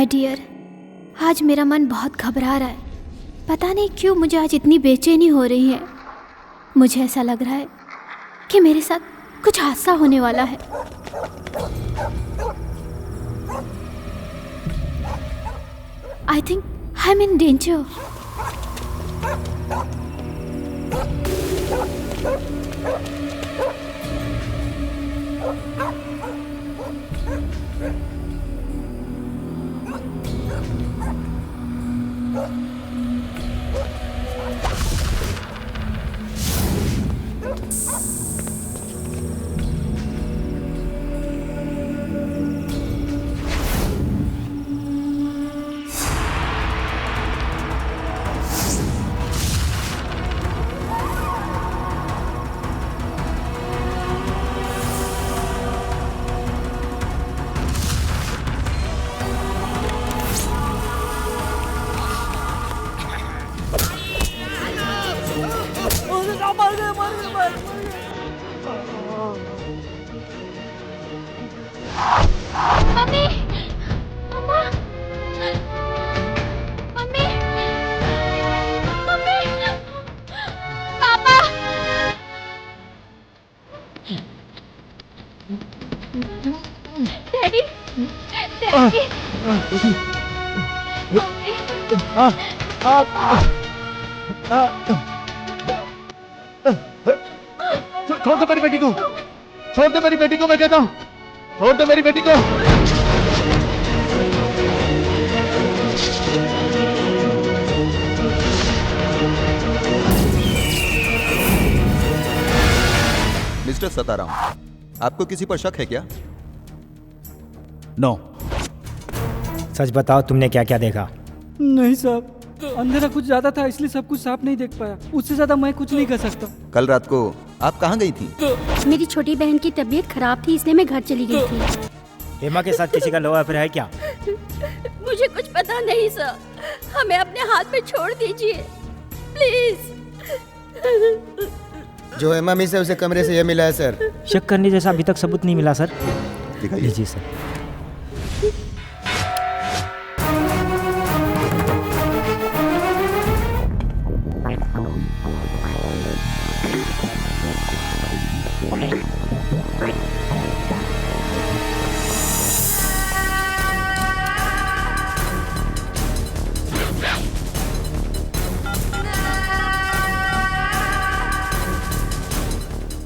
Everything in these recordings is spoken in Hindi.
माय डियर, आज मेरा मन बहुत घबरा रहा है। पता नहीं क्यों मुझे आज इतनी बेचैनी हो रही है। मुझे ऐसा लग रहा है कि मेरे साथ कुछ हादसा होने वाला है। I think I am in danger. Mummy, mama, mummy, mummy, papa. Daddy, daddy, छोड़ दो मेरी बेटी को, छोड़ दो मेरी बेटी को, मैं कहता हूँ छोड़ दो मेरी बेटी को। मिस्टर सताराम, आपको किसी पर शक है क्या? नो। सच बताओ, तुमने क्या क्या देखा? नहीं साहब, अंधेरा कुछ ज्यादा था इसलिए सब कुछ साफ नहीं देख पाया। उससे ज्यादा मैं कुछ नहीं कर सकता। कल रात को आप कहाँ गई थी? मेरी छोटी बहन की तबीयत खराब थी इसलिए मैं घर चली गई थी। हेमा के साथ किसी का लव अफेयर है क्या? मुझे कुछ पता नहीं सर, हमें अपने हाथ में छोड़ दीजिए प्लीज। जो हेमा मिस है उसे कमरे से यह मिला है सर। शक करने जैसा अभी तक सबूत नहीं मिला सर। दिखाइए। लीजिए सर।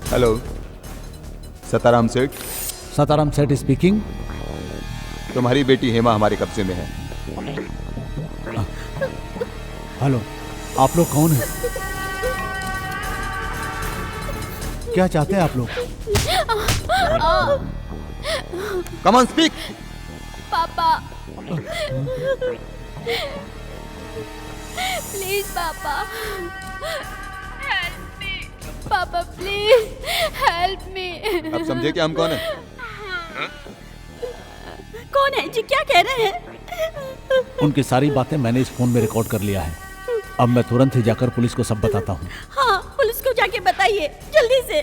हेलो, सताराम सेठ। सताराम सेठ स्पीकिंग। तुम्हारी बेटी हेमा हमारे कब्जे में है। हेलो, आप लोग कौन हैं? क्या चाहते हैं आप लोग? Come on speak. पापा प्लीज, पापा हेल्प मी, पापा प्लीज हेल्प मी। आप समझे कि हम कौन हैं? कौन है जी, क्या कह रहे हैं? उनकी सारी बातें मैंने इस फोन में रिकॉर्ड कर लिया है। अब मैं तुरंत ही जाकर पुलिस को सब बताता हूँ। हाँ, पुलिस को जाके बताइए जल्दी से।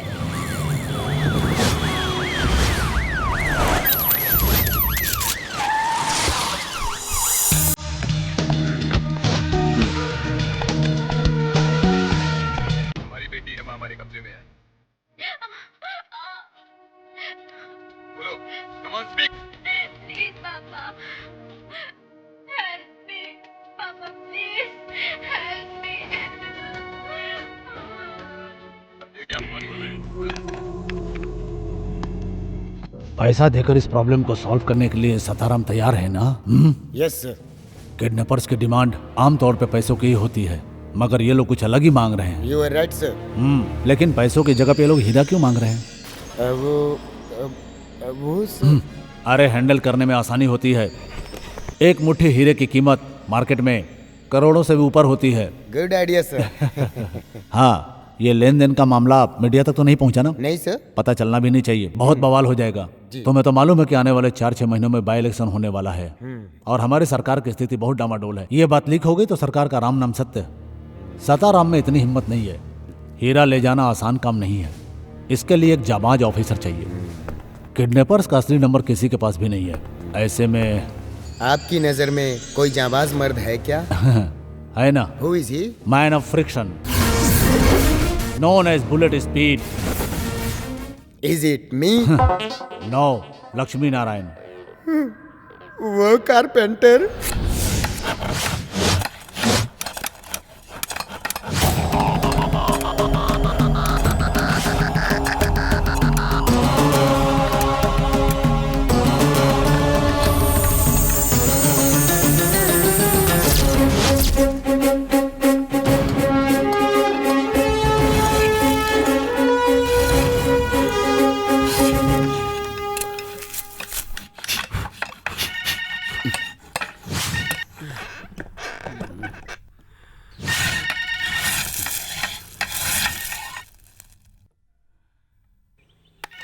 हमारी बेटी हेमा हमारे कब्जे में है। बोलो, कम ऑन स्पीक। प्लीज पापा हेल्प मी, पापा प्लीज हेल्प मी। पैसा देकर इस प्रॉब्लम को सॉल्व करने के लिए सताराम तैयार है ना? Yes sir. किडनैपर्स की डिमांड आमतौर पे पैसों की ही होती है, मगर ये लोग कुछ अलग ही मांग रहे हैं। You are right sir. लेकिन पैसों की जगह पे ये लोग हीरा क्यों मांग रहे हैं? वो सर। अरे हैंडल करने में आसानी होती है। एक मुट्ठी हीरे की कीमत मार्केट में करोड़ों से भी ऊपर होती है। Good idea sir. हाँ, ये लेन देन का मामला मीडिया तक तो नहीं पहुंचा ना? नहीं सर। पता चलना भी नहीं चाहिए, बहुत बवाल हो जाएगा। तुम्हें तो मालूम है कि आने वाले 4-6 महीनों में बाई इलेक्शन होने वाला है और हमारी सरकार की स्थिति बहुत डामाडोल है। ये बात लीक हो गई तो सरकार का राम नाम सत्य। सताराम में इतनी हिम्मत नहीं है। हीरा ले जाना आसान काम नहीं है, इसके लिए एक जाबाज ऑफिसर चाहिए। किडनैपर्स का असली नंबर किसी के पास भी नहीं है। ऐसे में आपकी नजर में कोई जाबाज मर्द है क्या? है ना, who is he? Man of friction, known as bullet speed. Is it me? No, Lakshmi Narayan. वो कारपेंटर?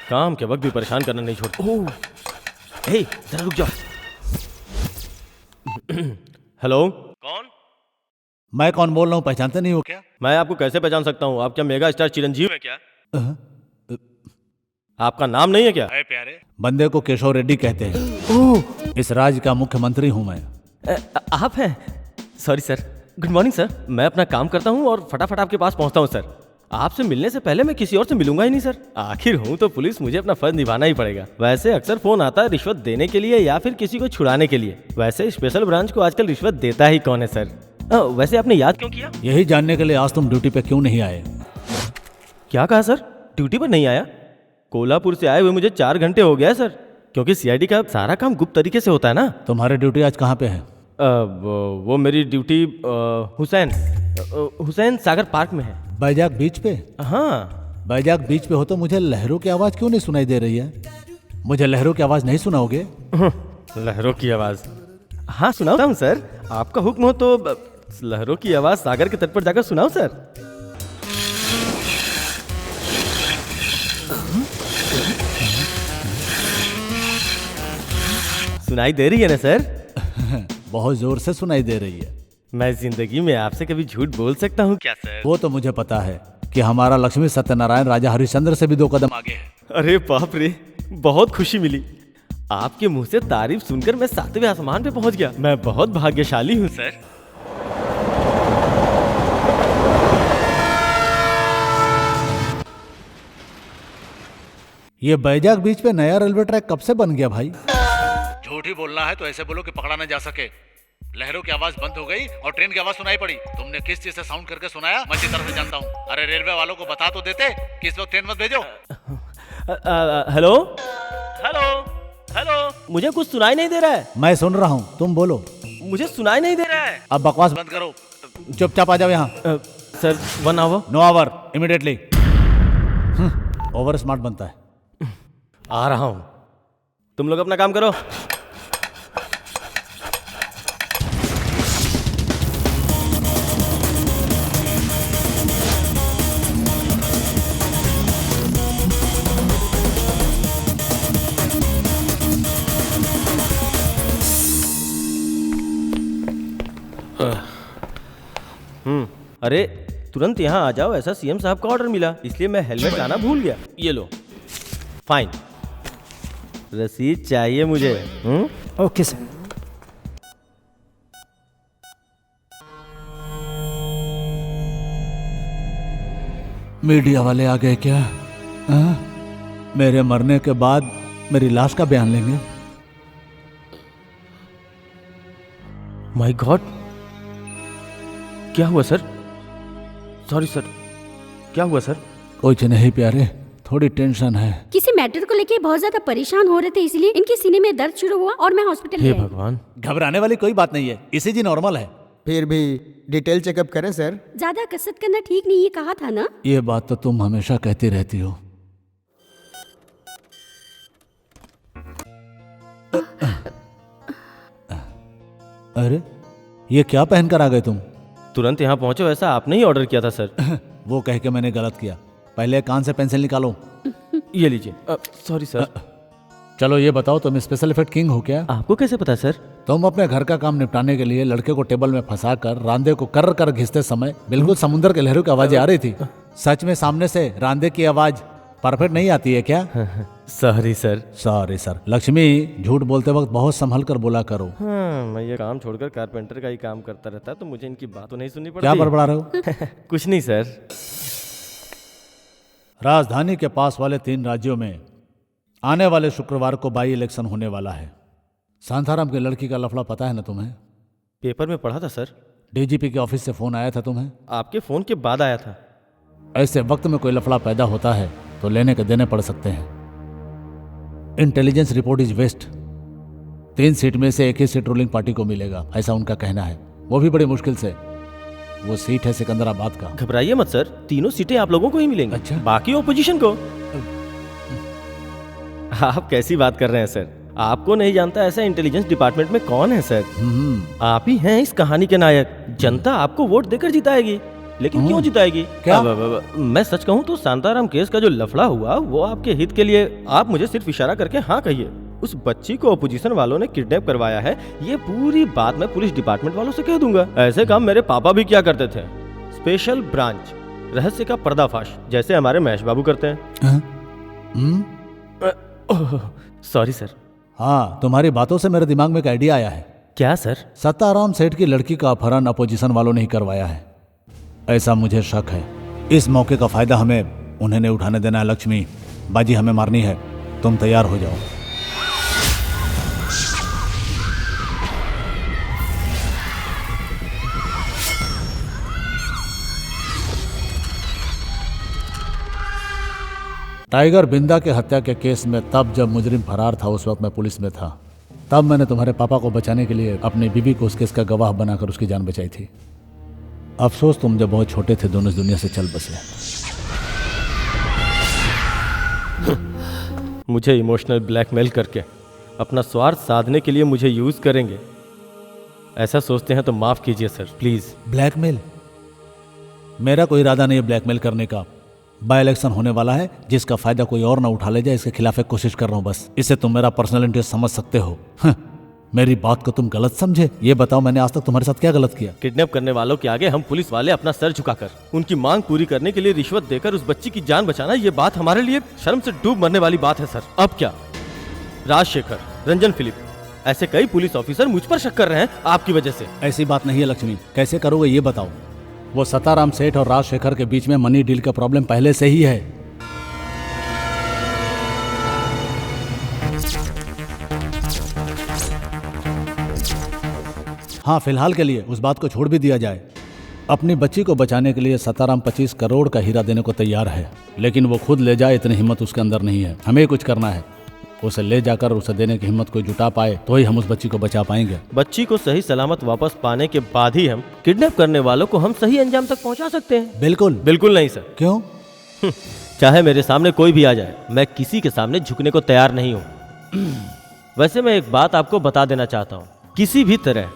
काम के वक्त भी परेशान करना नहीं छोड़ता। ओह, हे, जरा रुक जाओ। हेलो, कौन? मैं कौन बोल रहा हूँ, पहचानते नहीं हो क्या? मैं आपको कैसे पहचान सकता हूँ? आप क्या मेगा स्टार चिरंजीव है क्या? आपका नाम नहीं है क्या? अरे प्यारे, बंदे को केशव रेड्डी कहते हैं। इस राज्य का मुख्यमंत्री हूँ मैं। आप हैं? Sorry sir, good morning sir. मैं अपना काम करता हूँ और फटाफट आपके पास पहुँचता हूँ सर। आपसे मिलने से पहले मैं किसी और से मिलूंगा ही नहीं सर। आखिर हूँ तो पुलिस, मुझे अपना फर्ज निभाना ही पड़ेगा। वैसे अक्सर फोन आता है रिश्वत देने के लिए या फिर किसी को छुड़ाने के लिए। वैसे स्पेशल ब्रांच को आजकल रिश्वत देता ही कौन है सर? वैसे आपने याद क्यों किया? यही जानने के लिए आज तुम ड्यूटी पे क्यों नहीं आए। क्या कहा सर? ड्यूटी पर नहीं आया? कोल्हापुर से आए हुए मुझे 4 घंटे हो गया सर, क्योंकि सीआईडी का सारा काम गुप्त तरीके से होता है ना। तुम्हारी ड्यूटी आज कहाँ पे है? वो मेरी ड्यूटी हुसैन सागर पार्क में है। बैजाक बीच पे? हाँ। बैजाक बीच पे हो तो मुझे लहरों की आवाज क्यों नहीं सुनाई दे रही है? मुझे लहरों की आवाज नहीं सुनाओगे? लहरों की आवाज? हाँ सुनाता हूँ सर, आपका हुक्म हो तो लहरों की आवाज सागर के तट पर जाकर सुनाओ सर। सुनाई दे रही है ना सर? बहुत जोर से सुनाई दे रही है। मैं जिंदगी में आपसे कभी झूठ बोल सकता हूँ क्या सर? वो तो मुझे पता है कि हमारा लक्ष्मी सत्यनारायण राजा हरिश्चंद्र से भी 2 कदम आगे है। अरे बाप रे, बहुत खुशी मिली। आपके मुंह से तारीफ सुनकर मैं 7वें आसमान पे पहुंच गया। मैं बहुत भाग्यशाली हूँ सर। ये बैजाक बीच पे नया रेलवे ट्रैक कब से बन गया भाई? झूठ ही बोलना है तो ऐसे बोलो कि पकड़ा न जा सके। लहरों की आवाज बंद हो गई और ट्रेन की आवाज सुनाई पड़ी। तुमने किस चीज से साउंड करके सुनाया मैं अच्छी तरह से जानता हूँ। अरे रेलवे वालों को बता तो देते कि इस वक्त ट्रेन मत भेजो। हेलो हेलो हेलो, मुझे कुछ सुनाई नहीं दे रहा है। मैं सुन रहा हूँ, तुम बोलो। मुझे सुनाई नहीं दे रहा है। अब बकवास बंद करो, चुपचाप आ जाओ यहाँ। Sir 1 hour? No hour, immediately. Over smart बनता है। आ रहा हूँ, तुम लोग अपना काम करो। अरे तुरंत यहाँ आ जाओ, ऐसा सीएम साहब का ऑर्डर मिला, इसलिए मैं हेलमेट लाना भूल गया। ये लो, फाइन। रसीद चाहिए मुझे। Okay sir. मीडिया वाले आ गए क्या? मेरे मरने के बाद मेरी लाश का बयान लेंगे? माय गॉड, क्या हुआ सर? सॉरी सर, क्या हुआ सर? कुछ नहीं प्यारे, थोड़ी टेंशन है। किसी मैटर को लेके बहुत ज्यादा परेशान हो रहे थे, इसलिए इनके सीने में दर्द शुरू हुआ और मैं हॉस्पिटल हे गई। भगवान। घबराने वाली कोई बात नहीं है, ईसीजी नॉर्मल है। फिर भी डिटेल चेकअप करें सर। ज्यादा कसरत करना ठीक नहीं, ये कहा था ना। ये बात तो तुम हमेशा कहती रहती हो। अरे ये क्या पहनकर आ गए तुम? तुरंत यहाँ पहुंचो, ऐसा आपने ही ऑर्डर किया था सर। वो कह के मैंने गलत किया। पहले कान से पेंसिल निकालो। ये लीजिए। Sorry sir. चलो ये बताओ, तुम स्पेशल इफेक्ट किंग हो क्या? आपको कैसे पता सर? तुम अपने घर का काम निपटाने के लिए लड़के को टेबल में फंसाकर रांदे को कर कर घिसते समय बिल्कुल समुद्र के लहरों की आवाजें आ रही थी। सच में सामने से रांदे की आवाज परफेक्ट नहीं आती है क्या? Sorry sir. Sorry sir. Lakshmi, झूठ बोलते वक्त बहुत संभल कर बोला करो। हाँ, मैं ये काम छोड़कर कारपेंटर का ही काम करता रहता तो मुझे इनकी बात तो नहीं सुननी पड़ती। क्या बड़बड़ा रहे हो? कुछ नहीं सर। राजधानी के पास वाले 3 राज्यों में आने वाले शुक्रवार को बाई इलेक्शन होने वाला है। शांताराम की लड़की का लफड़ा पता है ना तुम्हें? पेपर में पढ़ा था सर। डीजीपी के ऑफिस से फोन आया था तुम्हें? आपके फोन के बाद आया था। ऐसे वक्त में कोई लफड़ा पैदा होता है तो लेने के देने पड़ सकते हैं। Intelligence report is waste. 3 seat में से 1 ही सीट रूलिंग पार्टी को मिलेगा, ऐसा उनका कहना है, वो भी बड़ी मुश्किल से। वो सीट है सिकंदराबाद का। घबराइए मत सर, 3 सीटें आप लोगों को ही मिलेंगी। अच्छा। बाकी ओपोजिशन को। आप कैसी बात कर रहे हैं सर? आपको नहीं जानता ऐसा इंटेलिजेंस डिपार्टमेंट में कौन है सर? आप ही हैं इस कहानी के नायक। जनता आपको वोट देकर जिताएगी। लेकिन क्यों जिताएगी? क्या? मैं सच कहूं तो शांताराम केस का जो लफड़ा हुआ वो आपके हित के लिए। आप मुझे सिर्फ इशारा करके हाँ कहिए। उस बच्ची को अपोजिशन वालों ने किडनैप करवाया है, ये पूरी बात मैं पुलिस डिपार्टमेंट वालों से कह दूंगा। ऐसे काम मेरे पापा भी क्या करते थे। स्पेशल ब्रांच, रहस्य का पर्दाफाश, जैसे हमारे महेश बाबू करते हैं। Sorry sir. हाँ, तुम्हारी बातों से मेरे दिमाग में एक आइडिया आया है। क्या सर? सत्ताराम सेठ की लड़की का अपहरण अपोजिशन वालों ने ही करवाया है, ऐसा मुझे शक है। इस मौके का फायदा हमें उन्हें नहीं उठाने देना है। लक्ष्मी, बाजी हमें मारनी है, तुम तैयार हो जाओ। टाइगर बिंदा के हत्या के केस में तब जब मुजरिम फरार था उस वक्त मैं पुलिस में था। तब मैंने तुम्हारे पापा को बचाने के लिए अपनी बीवी को उस केस का गवाह बनाकर उसकी जान बचाई थी। अफसोस तुम जब बहुत छोटे थे दोनों इस दुनिया से चल बसे। मुझे इमोशनल ब्लैकमेल करके अपना स्वार्थ साधने के लिए मुझे यूज करेंगे, ऐसा सोचते हैं तो माफ कीजिए सर, प्लीज। ब्लैकमेल? मेरा कोई इरादा नहीं है ब्लैकमेल करने का। बाय इलेक्शन होने वाला है, जिसका फायदा कोई और ना उठा ले जाए, इसके खिलाफ एक कोशिश कर रहा हूं बस। इससे तुम मेरा पर्सनल इंटरेस्ट समझ सकते हो। मेरी बात को तुम गलत समझे? ये बताओ मैंने आज तक तुम्हारे साथ क्या गलत किया? किडनैप करने वालों के आगे हम पुलिस वाले अपना सर झुकाकर उनकी मांग पूरी करने के लिए रिश्वत देकर उस बच्ची की जान बचाना, ये बात हमारे लिए शर्म से डूब मरने वाली बात है सर। अब क्या राजशेखर, रंजन फिलिप, ऐसे कई पुलिस ऑफिसर मुझ पर शक कर रहे हैं आपकी वजह से। ऐसी बात नहीं है लक्ष्मी, कैसे करोगे ये बताओ। वो सताराम सेठ और राजशेखर के बीच में मनी डील का प्रॉब्लम पहले से ही है। हाँ, फिलहाल के लिए उस बात को छोड़ भी दिया जाए। अपनी बच्ची को बचाने के लिए सताराम 25 करोड़ का हीरा देने को तैयार है, लेकिन वो खुद ले जाए इतनी हिम्मत उसके अंदर नहीं है। हमें कुछ करना है, उसे ले जाकर उसे देने की हिम्मत कोई जुटा पाए तो ही हम उस बच्ची को बचा पाएंगे। बच्ची को सही सलामत वापस पाने के बाद ही हम किडनैप करने वालों को हम सही अंजाम तक पहुंचा सकते हैं। बिल्कुल। बिल्कुल नहीं सर। क्यों? चाहे मेरे सामने कोई भी आ जाए, मैं किसी के सामने झुकने को तैयार नहीं हूँ। वैसे मैं एक बात आपको बता देना चाहता हूँ, किसी भी तरह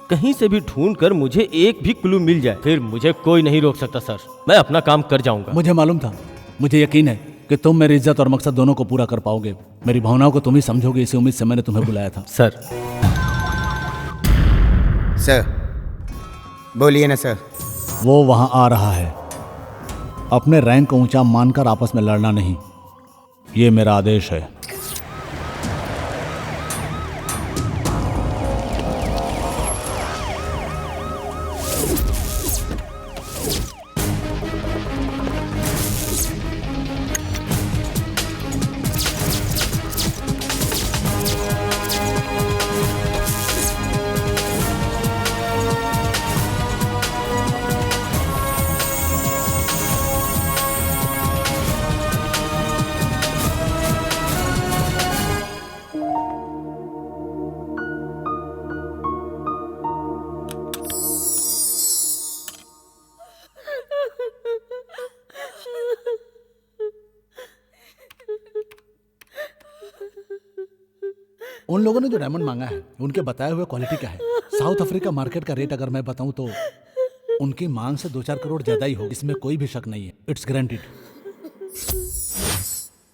कहीं से भी ढूंढ कर मुझे एक भी क्लू मिल जाए, फिर मुझे कोई नहीं रोक सकता सर। मैं अपना काम कर जाऊंगा। मुझे मालूम था, मुझे यकीन है कि तुम मेरी इज्जत और मकसद दोनों को पूरा कर पाओगे। मेरी भावनाओं को तुम ही समझोगे, इसी उम्मीद से मैंने तुम्हें बुलाया था। सर। सर बोलिए ना सर। वो वहां आ रहा है। अपने रैंक को ऊंचा मानकर आपस में लड़ना नहीं, ये मेरा आदेश है। उन लोगों ने जो डायमंड मांगा है उनके बताए हुए क्वालिटी का है। साउथ अफ्रीका मार्केट का रेट अगर मैं बताऊं तो उनकी मांग से 2-4 करोड़ ज्यादा ही हो, इसमें कोई भी शक नहीं है। It's guaranteed.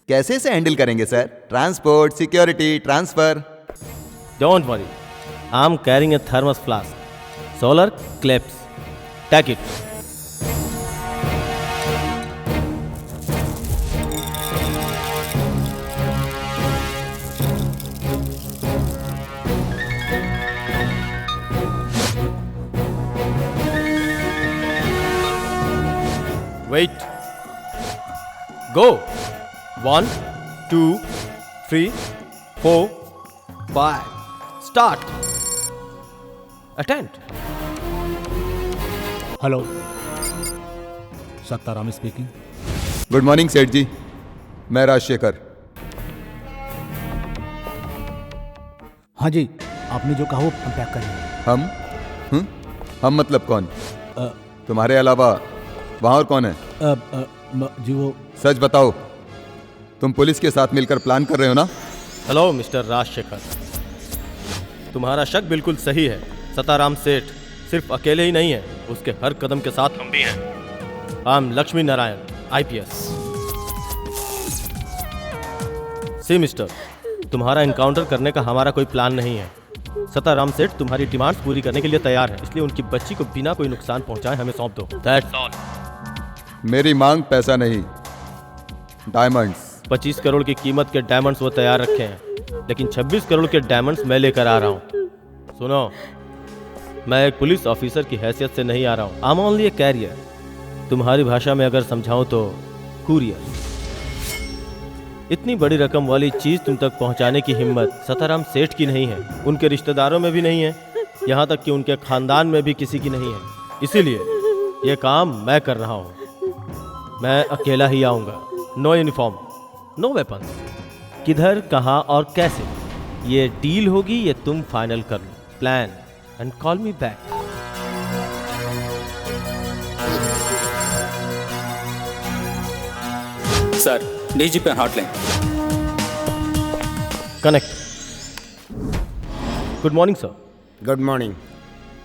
कैसे इसे हैंडल करेंगे sir? Transport, security, transfer? Don't worry, I am carrying a thermos flask, solar clips, take it. Wait, go. 1 2 3 4 5 start. Attend. Hello, Sattaram speaking. Good morning Seth ji, मैं राजशेखर। हाँ जी, आपने जो कहा वो पैक करिए। हम मतलब कौन? अ, तुम्हारे अलावा वहाँ और कौन है? जी वो सच बताओ, तुम पुलिस के साथ मिलकर प्लान कर रहे हो ना? हेलो मिस्टर राजशेखर, तुम्हारा शक बिल्कुल सही है। सताराम सेठ सिर्फ अकेले ही नहीं है, उसके हर कदम के साथ हम भी हैं। I am Lakshmi Narayan, IPS। See mister, तुम्हारा एनकाउंटर करने का हमारा कोई प्लान नहीं है। सताराम सेठ तुम्हारी डिमांड्स पूरी करने के लिए तैयार है, इसलिए उनकी बच्ची को बिना कोई नुकसान पहुंचाए हमें सौंप दो। That's all. मेरी मांग पैसा नहीं, डायमंड्स। 25 करोड़ की कीमत के डायमंड्स वो तैयार रखे हैं, लेकिन 26 करोड़ के डायमंड्स मैं लेकर आ रहा हूँ। सुनो, मैं एक पुलिस ऑफिसर की हैसियत से नहीं आ रहा हूँ। I am only a carrier. तुम्हारी भाषा में अगर समझाऊं तो कुरियर। इतनी बड़ी रकम वाली चीज तुम तक पहुंचाने की हिम्मत सताराम सेठ की नहीं है, उनके रिश्तेदारों में भी नहीं है, यहाँ तक कि उनके खानदान में भी किसी की नहीं है। इसीलिए ये काम मैं कर रहा हूँ। मैं अकेला ही आऊँगा। No uniform, no weapon. किधर, कहाँ और कैसे, ये डील होगी, ये तुम फाइनल कर लो। Plan and call me back. Sir, DGP hotline connect. Good morning sir. Good morning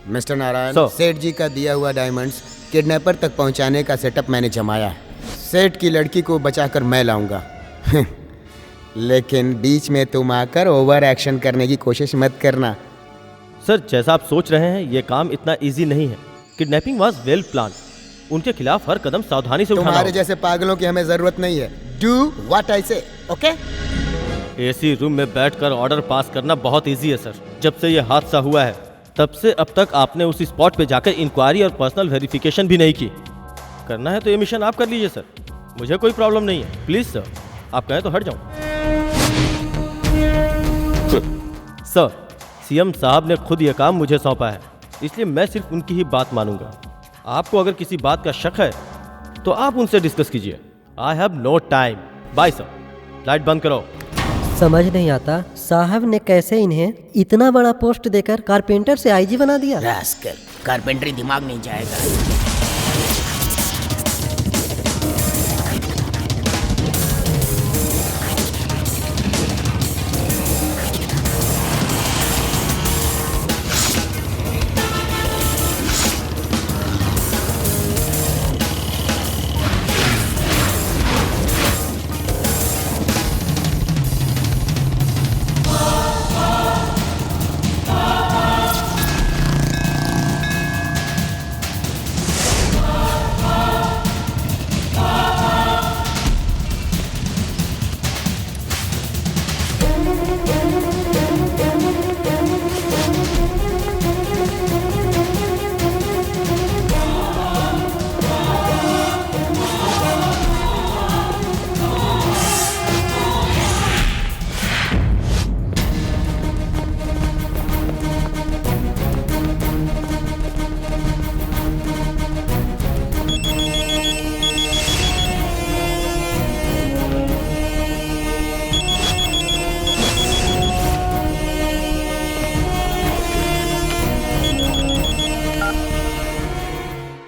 mister Narayan. Sir. सेठ जी का दिया हुआ डायमंड्स किडनैपर तक पहुंचाने का सेटअप मैंने जमाया है। सेठ की लड़की को बचाकर मैं लाऊंगा। लेकिन बीच में तुम आकर ओवर एक्शन करने की कोशिश मत करना। सर, जैसा आप सोच रहे हैं ये काम इतना इजी नहीं है। Kidnapping was well plan. उनके खिलाफ हर कदम सावधानी से उठाना तुम्हारे होगा। जैसे पागलों की हमें जरूरत नहीं है। Do what I say, okay? AC room में बैठकर ऑर्डर पास करना बहुत इजी है सर। जब से ये हादसा हुआ है तब से अब तक आपने उसी स्पॉट पे जाकर इंक्वायरी और पर्सनल वेरिफिकेशन भी नहीं की। करना है तो ये मिशन आप कर लीजिए सर, मुझे कोई प्रॉब्लम नहीं है। प्लीज सर, आप कहें तो हट जाऊं। सर, सीएम साहब ने खुद ये काम मुझे सौंपा है, इसलिए मैं सिर्फ उनकी ही बात मानूंगा। आपको अगर किसी बात का शक है तो आप उनसे डिस्कस कीजिए। I have no time. Bye sir. Light बंद करो। समझ नहीं आता साहब ने कैसे इन्हें इतना बड़ा पोस्ट देकर कारपेंटर से आईजी बना दिया। रास्कल, कारपेंटरी दिमाग नहीं जाएगा।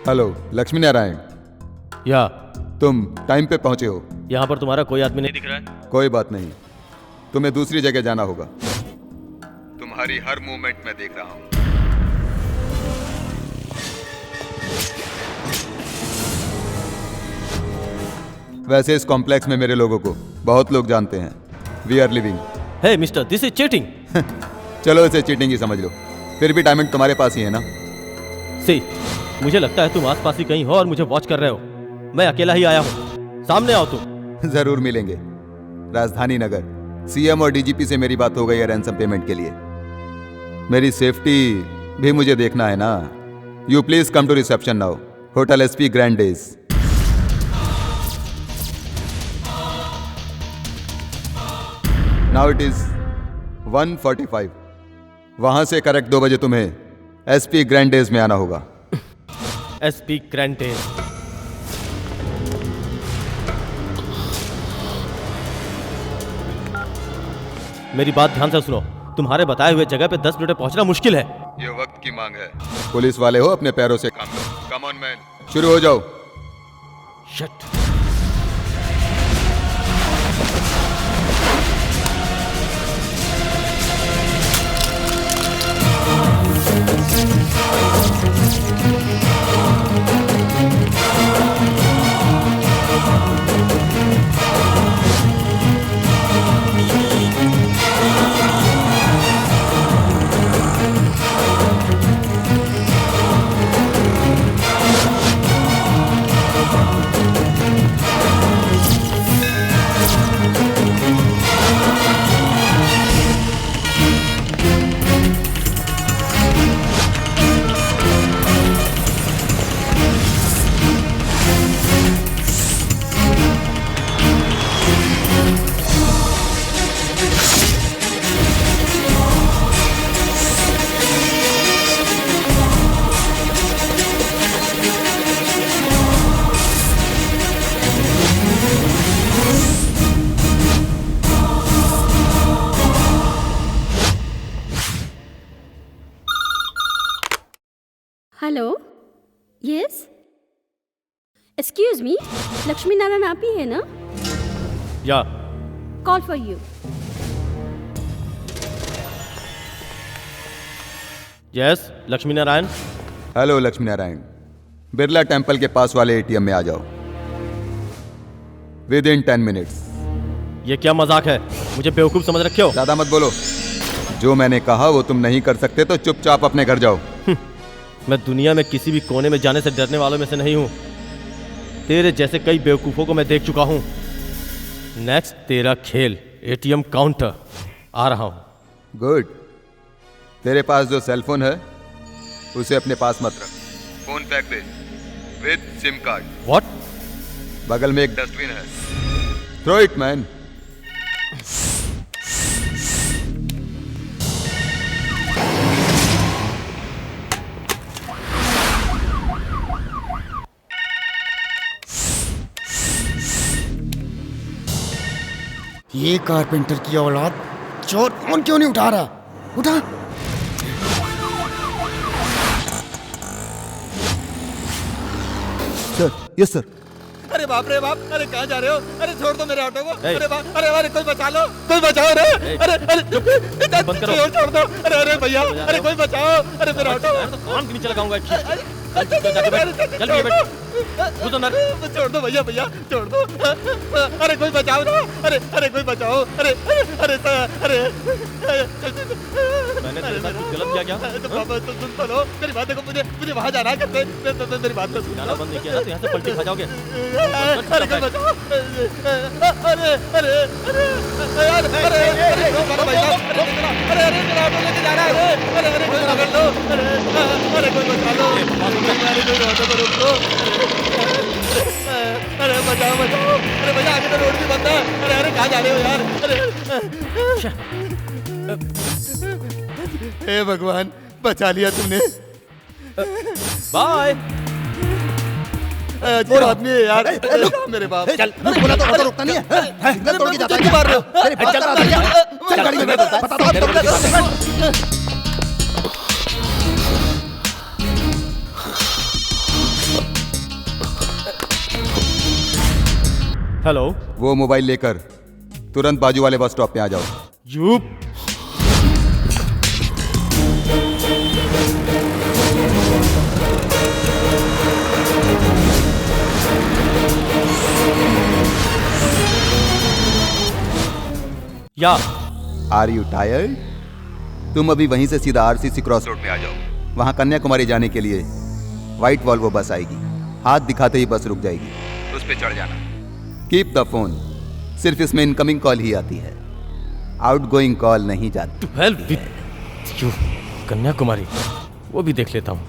हेलो लक्ष्मी नारायण, या तुम टाइम पे पहुंचे हो। यहाँ पर तुम्हारा कोई आदमी नहीं दिख रहा है। कोई बात नहीं, तुम्हें दूसरी जगह जाना होगा। तुम्हारी हर मूवमेंट में देख रहा हूं। वैसे इस कॉम्प्लेक्स में मेरे लोगों को बहुत लोग जानते हैं। We are living. Hey mister, this is cheating. चलो इसे चीटिंग ही समझ लो, फिर भी डायमंड तुम्हारे पास ही है ना। सी, मुझे लगता है तुम आसपास ही कहीं हो और मुझे वॉच कर रहे हो। मैं अकेला ही आया हूँ, सामने आओ तुम। जरूर मिलेंगे। राजधानी नगर सीएम और डीजीपी से मेरी बात हो गई है रैंसम पेमेंट के लिए। मेरी सेफ्टी भी मुझे देखना है ना। You please come to reception now, hotel SP grand days. Now it is 1:45। वहां से करेक्ट 2 बजे तुम्हें एसपी ग्रैंड डेज में आना होगा। SP grand days. मेरी बात ध्यान से सुनो, तुम्हारे बताए हुए जगह पे 10 मिनट में पहुंचना मुश्किल है। ये वक्त की मांग है। पुलिस वाले हो, अपने पैरों से काम करो। कम ऑन मैन, शुरू हो जाओ। Shit. Hello, yes, excuse me, Lakshmi Narayan आप ही है ना? या। Call for you. Yes, Lakshmi Narayan. Hello Lakshmi Narayan, Birla temple के पास वाले एटीएम में आ जाओ विद इन 10 मिनट्स। ये क्या मजाक है? मुझे बेवकूफ समझ रखे हो? ज्यादा मत बोलो। जो मैंने कहा वो तुम नहीं कर सकते तो चुपचाप अपने घर जाओ। मैं दुनिया में किसी भी कोने में जाने से डरने वालों में से नहीं हूं। तेरे जैसे कई बेवकूफों को मैं देख चुका हूं। नेक्स्ट तेरा खेल एटीएम काउंटर। आ रहा हूं। गुड। तेरे पास जो सेल फोन है उसे अपने पास मत रख। फोन फेंक दे विद सिम कार्ड। व्हाट? बगल में एक डस्टबिन है, थ्रो इट मैन। ये कारपेंटर की औलाद, चोर फोन क्यों नहीं उठा रहा? उठा। Sir, yes sir. अरे बाप रे बाप, अरे कहाँ जा रहे हो? अरे छोड़ दो मेरे ऑटो को। अरे बाप, अरे कोई बचा लो, कोई बचाओ रे। अरे बंद करो। छोड़ दो। अरे भैया, अरे कोई बचाओ। अरे मेरा ऑटो। कान के नीचे लगाऊंगा। छोड़ दो भैया, भैया छोड़ दो। अरे कोई बचाओ ना। अरे कोई बचाओ। अरे मैंने तेरे साथ कुछ गलत किया क्या? तो पापा तो सुन तो लो मेरी बात। देखो मुझे वहाँ जाना है। मेरी बात तो सुन। गाना बंद नहीं किया ना तो यहाँ से पलटी खा जाओगे। अरे कोई बचाओ। अरे मेरा ऑटो लेके जा रहा है। अरे कोई पकड़ लो। अरे कोई बचा लो। अरे ऑटो को रोक दो। अरे बचाओ। अरे भैया आगे तो रोड भी बंद है। अरे कहाँ जा रहे हो यार? हे भगवान, बचा लिया तुमने। बाय। अच्छे आदमी है यार। मेरे बाप। चल, बोला तो ऑटो रुकता नहीं है। सिग्नल तोड़ के जाता है। क्या मार रहे हो? तेरी बात कर रहा भैया। चल गाड़ी में बैठ। बता दो। हेलो। वो मोबाइल लेकर तुरंत बाजू वाले बस स्टॉप पे आ जाओ। You. Yeah. Are you tired? तुम अभी वहीं से सीधा आरसीसी क्रॉस रोड पे आ जाओ। वहां कन्याकुमारी जाने के लिए व्हाइट वॉल्वो बस आएगी। हाथ दिखाते ही बस रुक जाएगी, उस पे चढ़ जाना। Keep the phone. सिर्फ इसमें इनकमिंग कॉल ही आती है, आउटगोइंग कॉल नहीं जाती। कन्याकुमारी वो भी देख लेता हूँ।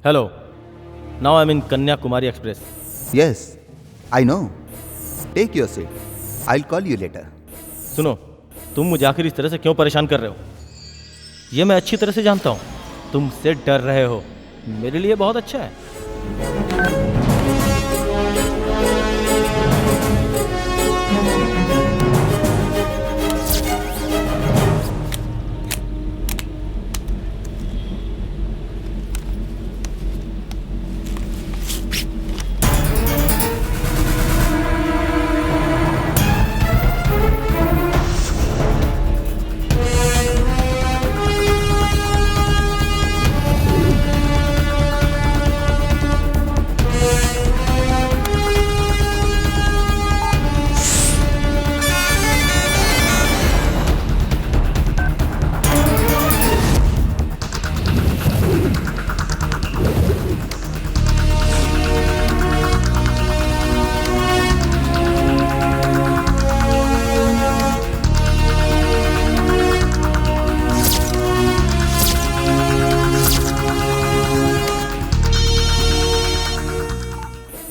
Hello, now I am in Kanyakumari express. Yes, I know. Take your seat, I will call you later. सुनो, तुम मुझे आखिर इस तरह से क्यों परेशान कर रहे हो? ये मैं अच्छी तरह से जानता हूँ, तुमसे डर रहे हो। मेरे लिए बहुत अच्छा है।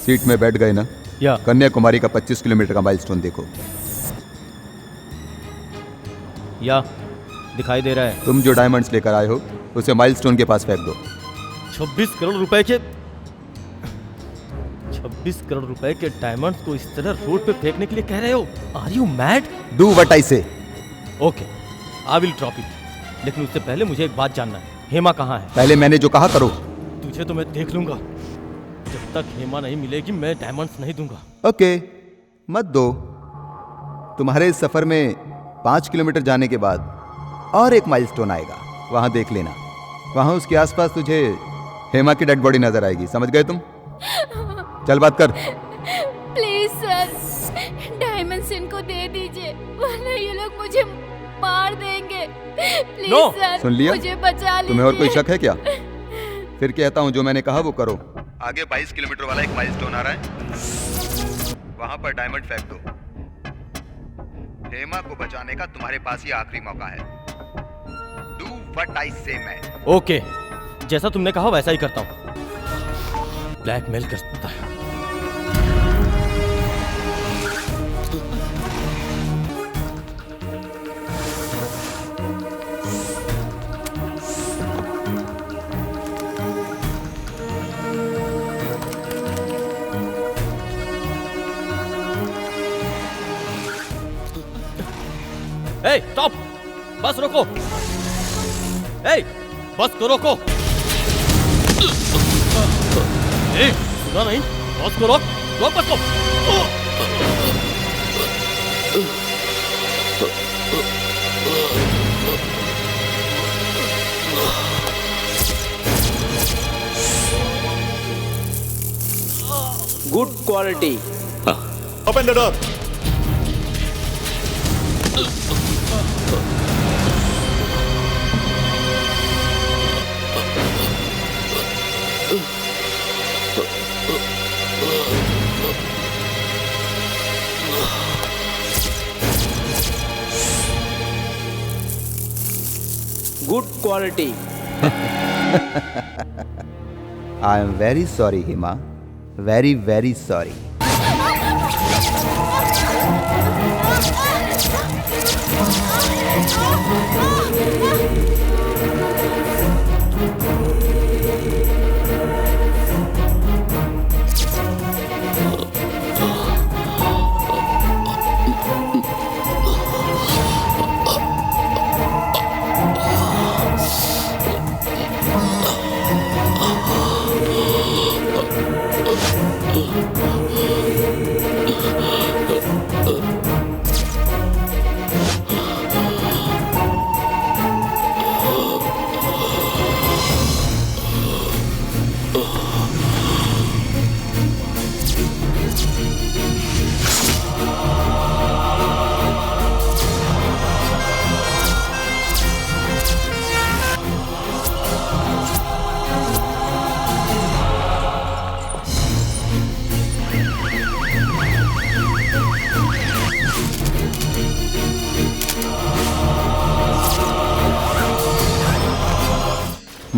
सीट में बैठ गए ना? या कन्याकुमारी का 25 किलोमीटर का माइलस्टोन देखो। या दिखाई दे रहा है। तुम जो डायमंड्स लेकर आए हो उसे माइलस्टोन के पास फेंक दो। 26 करोड़ रुपए के 26 करोड़ रुपए के डायमंड्स को इस तरह रोड पे फेंकने के लिए कह रहे हो? Are you mad? Do what I say. Okay, I will drop it, लेकिन उससे पहले मुझे एक बात जानना है। हेमा कहाँ है? पहले मैंने जो कहा करो। तुझे तो मैं देख लूंगा। जब तक हेमा नहीं मिलेगी मैं डायमंड्स नहीं दूंगा। ओके, मत दो। तुम्हारे इस सफर में 5 किलोमीटर जाने के बाद और एक माइलस्टोन आएगा, वहां देख लेना। वहां उसके आसपास तुझे हेमा की डेड बॉडी नजर आएगी। समझ गए तुम? चल बात कर। प्लीज सर, डायमंड्स इनको दे दीजिए, वरना ये लोग मुझे मार देंगे। Please No! सर, सुन लिया? मुझे बचा लीजिए। तुम्हें और कोई शक है क्या? फिर कहता हूं, जो मैंने कहा वो करो। आगे 22 किलोमीटर वाला एक माइलस्टोन आ रहा है, वहां पर डायमंड फेंक दो। हेमा को बचाने का तुम्हारे पास ही आखिरी मौका है। डू व्हाट आई से मैन। ओके, जैसा तुमने कहा वैसा ही करता हूं। ब्लैकमेल कर सकता है। ए, स्टॉप! बस रोको! ए, बस को रोको! ए, सुना नहीं? बस को रोक! रोक बस को! Good quality. Open the door. Good quality. I am very sorry Hema, very very sorry.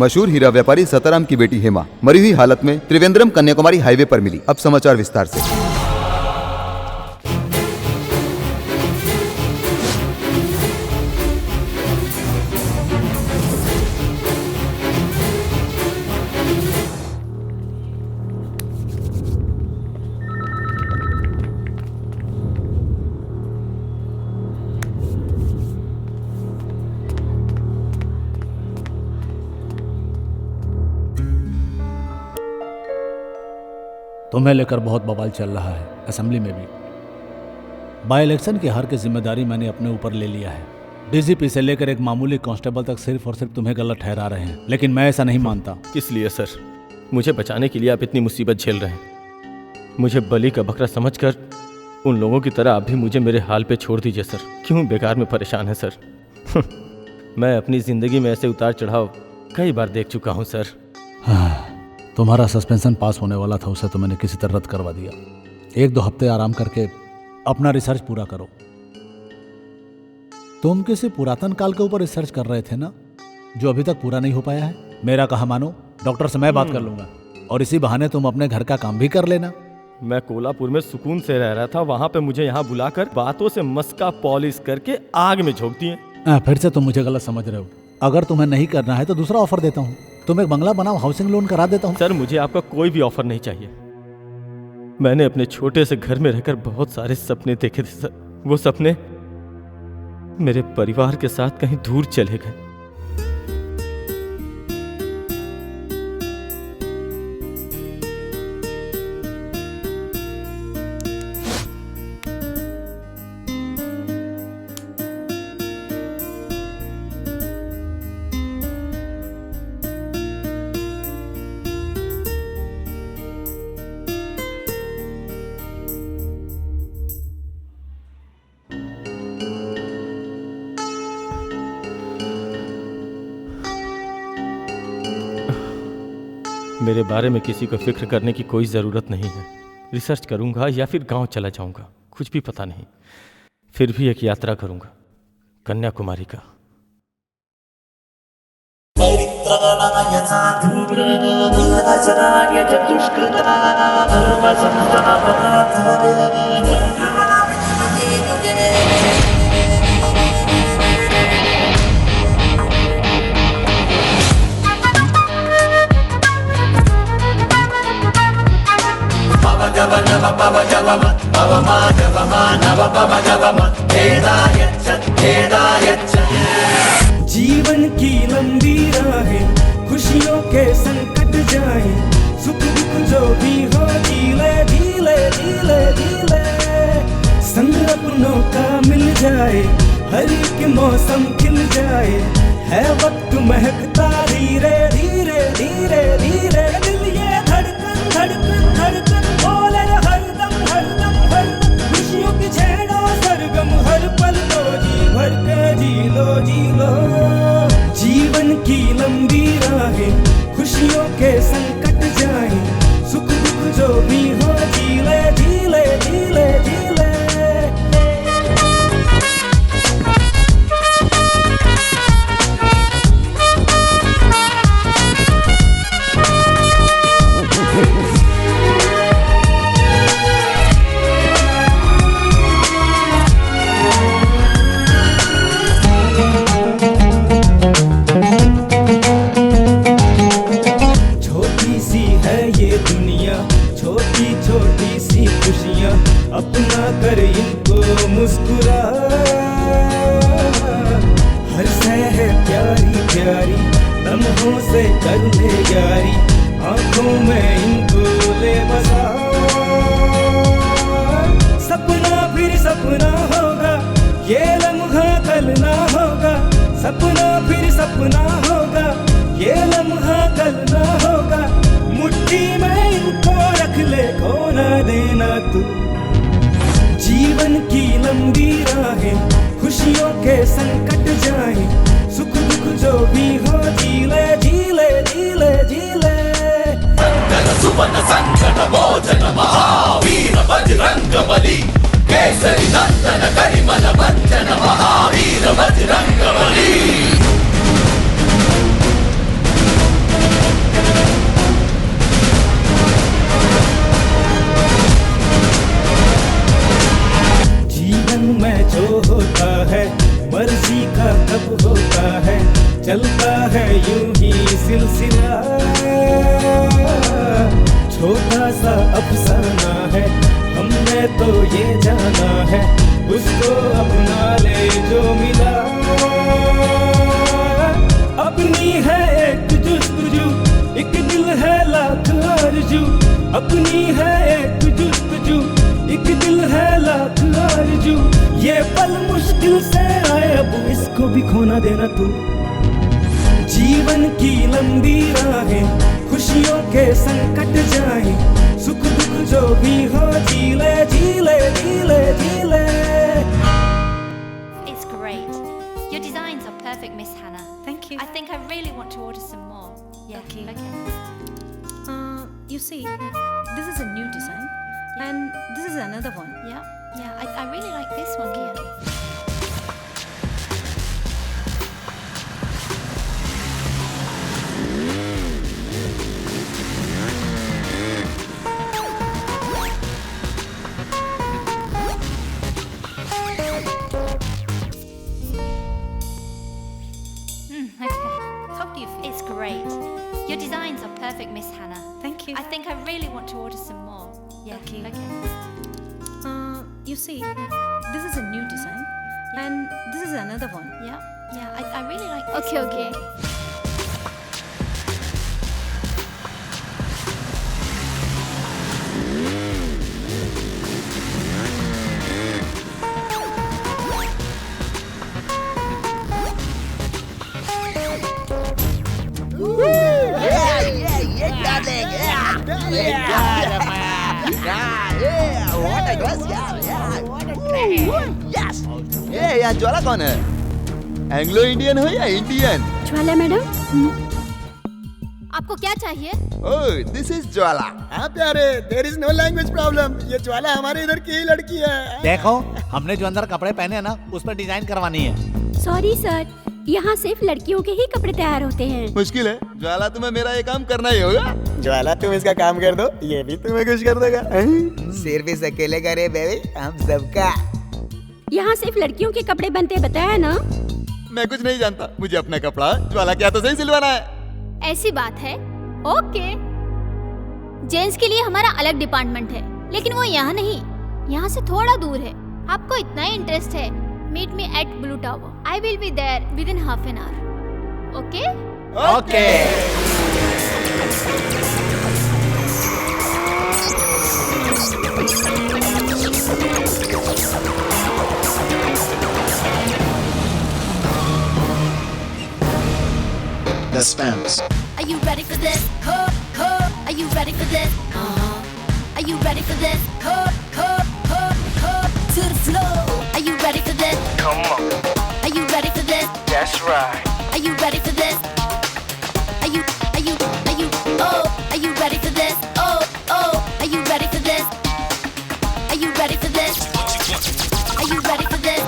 मशहूर हीरा व्यापारी सताराम की बेटी हेमा मरी हुई हालत में त्रिवेंद्रम कन्याकुमारी हाईवे पर मिली। अब समाचार विस्तार से। तुम्हें लेकर बहुत बवाल चल रहा है असेंबली में भी। बाई इलेक्शन की हार की जिम्मेदारी मैंने अपने ऊपर ले लिया है। डीजीपी से लेकर एक मामूली कांस्टेबल तक सिर्फ और सिर्फ तुम्हें गलत ठहरा रहे हैं, लेकिन मैं ऐसा नहीं मानता। किस लिए सर? मुझे बचाने के लिए आप इतनी मुसीबत झेल रहे हैं। मुझे बलि का बकरा समझकर उन लोगों की तरह आप भी मुझे मेरे हाल पे छोड़ दीजिए सर। क्यों बेकार में परेशान है सर? मैं अपनी जिंदगी में ऐसे उतार चढ़ाव कई बार देख चुका हूँ सर। तुम्हारा सस्पेंशन पास होने वाला था, उसे तो मैंने किसी तरह रद्द करवा दिया। 1-2 हफ्ते आराम करके अपना रिसर्च पूरा करो। तुम किसी पुरातन काल के ऊपर रिसर्च कर रहे थे ना, जो अभी तक पूरा नहीं हो पाया है। मेरा कहा मानो, डॉक्टर से मैं बात कर लूंगा और इसी बहाने तुम अपने घर का काम भी कर लेना। मैं कोल्हापुर में सुकून से रह रहा था, वहां पे मुझे यहाँ बुलाकर बातों से मस्का पॉलिश करके आग में झोंक दिए। फिर से तुम मुझे गलत समझ रहे हो। अगर तुम्हें नहीं करना है तो दूसरा ऑफर देता हूँ। तुम एक बंगला बनाओ, हाउसिंग लोन करा देता हूँ। सर मुझे आपका कोई भी ऑफर नहीं चाहिए। मैंने अपने छोटे से घर में रहकर बहुत सारे सपने देखे थे सर। वो सपने मेरे परिवार के साथ कहीं दूर चले गए। मेरे बारे में किसी को फिक्र करने की कोई ज़रूरत नहीं है। रिसर्च करूंगा या फिर गांव चला जाऊंगा, कुछ भी पता नहीं। फिर भी एक यात्रा करूंगा कन्याकुमारी का। जीवन की लंबी राहें, खुशियों के संकट जाएं, सुख दुख जो भी हो जीले जीले जीले जीले। संग अपनों का मिल जाए, हर एक मौसम खिल जाए, है वक्त महकता धीरे धीरे धीरे धीरे। दिल ये धड़कन धड़कन धड़कन बोले हरदम हरदम हरदम। खुशियों की छेड़ो सरगम हर पल को जी भर के जी लो। जीवन की लंबी राहें, खुशियों के संकट जाएं, सुख दुख जो भी हो जीले जीले जीले जीले। अपना कर इनको मुस्कुरा, हर सह प्यारी प्यारी लम्हों से कर ले यारी, आंखों में इनको ले बसा। सपना फिर सपना होगा, ये लम्हा कल ना होगा। सपना फिर सपना होगा, ये लम्हा कल ना होगा। मुट्ठी में इनको रख ले, खो ना देना तू। जीवन की लंबी राहें, खुशियों के संकट जाएं, सुख दुख जो भी हो जीले जीले जीले जीले। सुवर्ण संकट मोचन महावीर बजरंग बली, केसरी नंदन करिमल बंचन महावीर बजरंग बली। होता है, मर्जी का तब होता है, चलता है यूं ही सिलसिला। छोटा सा अफसाना है, हमने तो ये जाना है, उसको अपना ले जो मिला। अपनी है एक जुस्तजू, एक दिल है लाख आरज़ू। अपनी है एक जुस्तजू, एक दिल है लाख आरज़ू। ये पल मुश्किल से आए, अब इसको भी खोना देना तू। जीवन की लंबी राहें, खुशियों के संकट जाए, सुख दुख जो भी हो जीले जीले जीले जीले। It's great. Your designs are perfect, Miss Hannah. Thank you. I think I really want to order some more. Yeah. Okay. You see, this is a new design, and this is another one. Yeah. I really like this one here. How do you feel? It's great. Your designs are perfect, Miss Hannah. Thank you. I think I really want to order some more. Yeah. Okay. Okay. You see, this is a new design, and this is another one. Yeah. I really like this Okay, one. okay. यहाँ ज्वाला कौन है? एंग्लो इंडियन हो या इंडियन? ज्वाला मैडम, आपको क्या चाहिए? Oh, this is Jwala. हाँ प्यारे, there is no language problem. ये ज्वाला हमारे इधर की ही लड़की है। देखो, हमने जो अंदर कपड़े पहने हैं ना, उस पर डिजाइन करवानी है। सॉरी सर, यहाँ सिर्फ लड़कियों के ही कपड़े तैयार होते हैं। मुश्किल है ज्वाला, तुम्हें मेरा ये काम करना ही होगा। ज्वाला तुम इसका काम कर दो, ये भी तुम्हें खुश कर देगा। सिर्फ इस अकेले करे बेबी, हम सबका। यहाँ सिर्फ लड़कियों के कपड़े बनते बताया ना? मैं कुछ नहीं जानता, मुझे अपना कपड़ा ज्वाला क्या तो सही सिलवाना है। ऐसी बात है? ओके। जेंट्स के लिए हमारा अलग डिपार्टमेंट है, लेकिन वो यहाँ नहीं, यहाँ से थोड़ा दूर है। आपको इतना ही इंटरेस्ट है, meet me at blue tower. I will be there within half an hour. Okay? Okay. The spams. Are you ready for this? Are you ready for this? Are you ready for this? To the floor. Are you ready for this? Come on. Are you ready for this? That's right. Are you ready for this? Are you are you ready for this? Are you ready for this? Are you ready for this? Are you ready for this?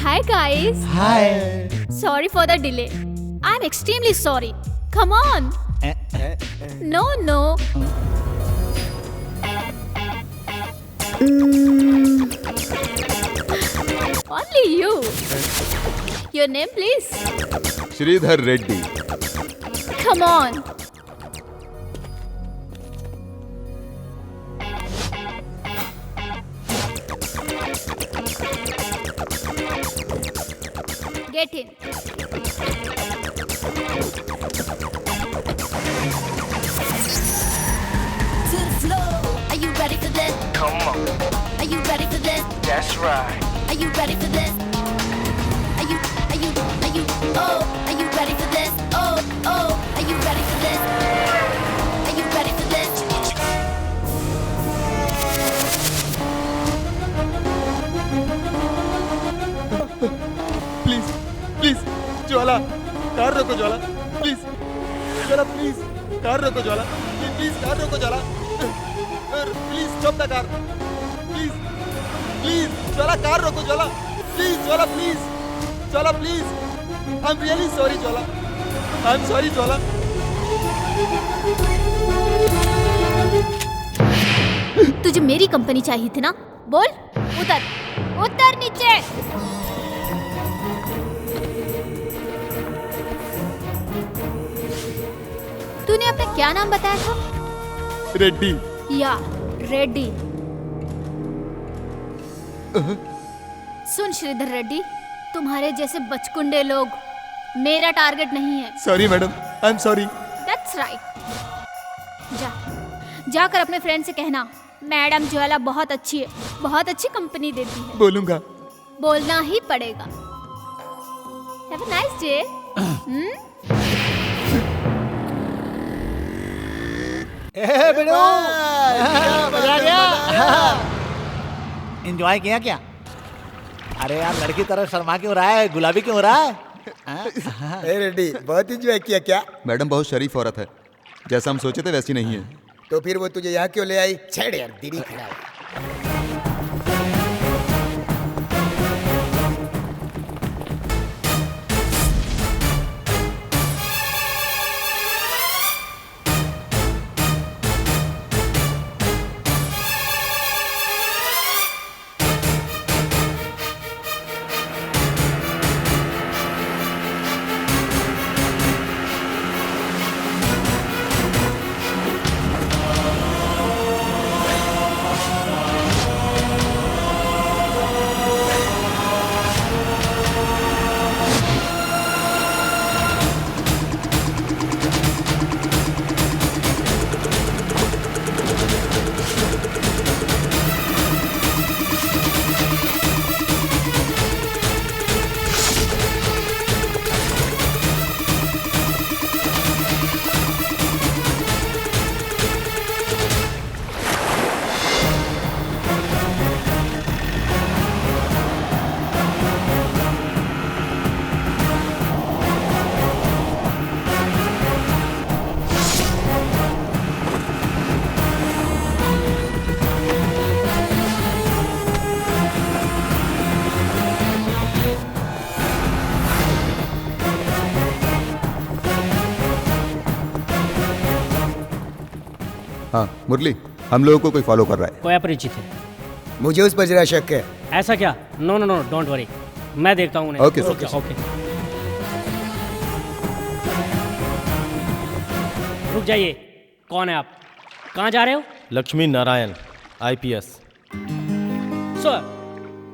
Hi guys. Hi. Sorry for the delay. I'm extremely sorry. Come on. No. Only you. Your name, please? Sridhar Reddy. Come on. Get in. To the floor. Are you ready for this? Come on. Are you ready for this? That's right. Are you ready for this? Are you are you ready for this? Are you ready for this? Are you ready for this? Please Jwala, car रोको Jwala, please Jwala, please car रोको ज्वाला, प्लीज कार रोको Jwala, please stop the car, please Jwala car रोको Jwala, please Jwala, please I am really sorry Jwala, I am sorry Jwala. तुझे मेरी कंपनी चाहिए थी ना? बोल। उतर उतर नीचे। तूने अपना क्या नाम बताया था? रेड्डी। या रेड्डी। सुन श्रीधर रेड्डी, तुम्हारे जैसे बचकुंडे लोग मेरा टारगेट नहीं है। Sorry madam, I am sorry. That's right. जाकर अपने फ्रेंड से कहना मैडम ज्वाला बहुत अच्छी है, बहुत अच्छी कंपनी देती है। बोलूंगा। बोलना ही पड़ेगा। Have a nice day. मजा आ गया। एंजॉय किया क्या? अरे यार, लड़की तरह शर्मा क्यों रहा है, गुलाबी क्यों हो रहा है? रेड्डी, बहुत एंजॉय किया क्या? मैडम बहुत शरीफ औरत है, जैसा हम सोचे थे वैसी नहीं है। तो फिर वो तुझे यहाँ क्यों ले आई? छेड़ यार, दीदी खड़ा है। हाँ मुरली, हम लोगों को कोई फॉलो कर रहा है। कोई अपरिचित है। मुझे उस पर जरा शक है। ऐसा क्या? No no no, don't worry, मैं देखता हूँ। Okay okay okay. रुक जाइए, कौन है आप? कहाँ जा रहे हो? लक्ष्मी नारायण, IPS। सर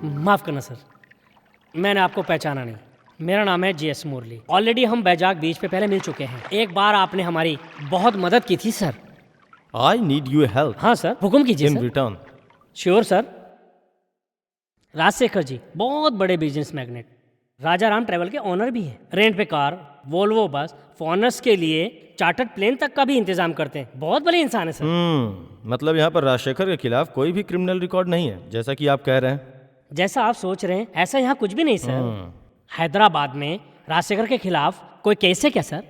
माफ करना सर, मैंने आपको पहचाना नहीं। मेरा नाम है JS मुरली। ऑलरेडी हम बैजाग बीच पे पहले मिल चुके हैं। एक बार आपने हमारी बहुत मदद की थी sir. I need your help। हाँ सर, हुक्म कीजिए In sir. return। Sure sir. Rajshekhar ji बहुत बड़े business magnate, Raja Ram travel के ओनर भी हैं। रेंट पे कार, वोल्वो बस, फॉरेनर्स के लिए चार्टर्ड प्लेन तक का भी इंतजाम करते हैं। बहुत बड़े इंसान है सर। मतलब यहाँ पर राजशेखर के खिलाफ कोई भी क्रिमिनल रिकॉर्ड नहीं है, जैसा कि आप कह रहे हैं। जैसा आप सोच रहे हैं ऐसा यहाँ कुछ भी नहीं सर। हैदराबाद में राजशेखर के खिलाफ कोई केस है क्या सर?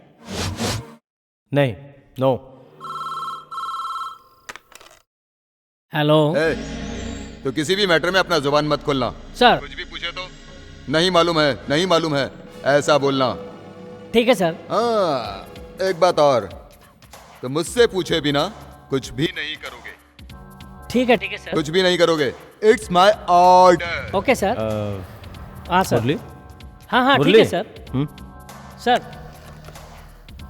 नहीं, नो। हेलो। तो किसी भी मैटर में अपना जुबान मत खोलना सर। कुछ भी पूछे तो नहीं मालूम है, नहीं मालूम है, ऐसा बोलना। ठीक है सर। हाँ, एक बात और, तो मुझसे पूछे बिना कुछ भी नहीं करोगे। ठीक है सर। कुछ भी नहीं करोगे। It's my order. Okay sir. हाँ सर। मुरली? हाँ ठीक है सर। सर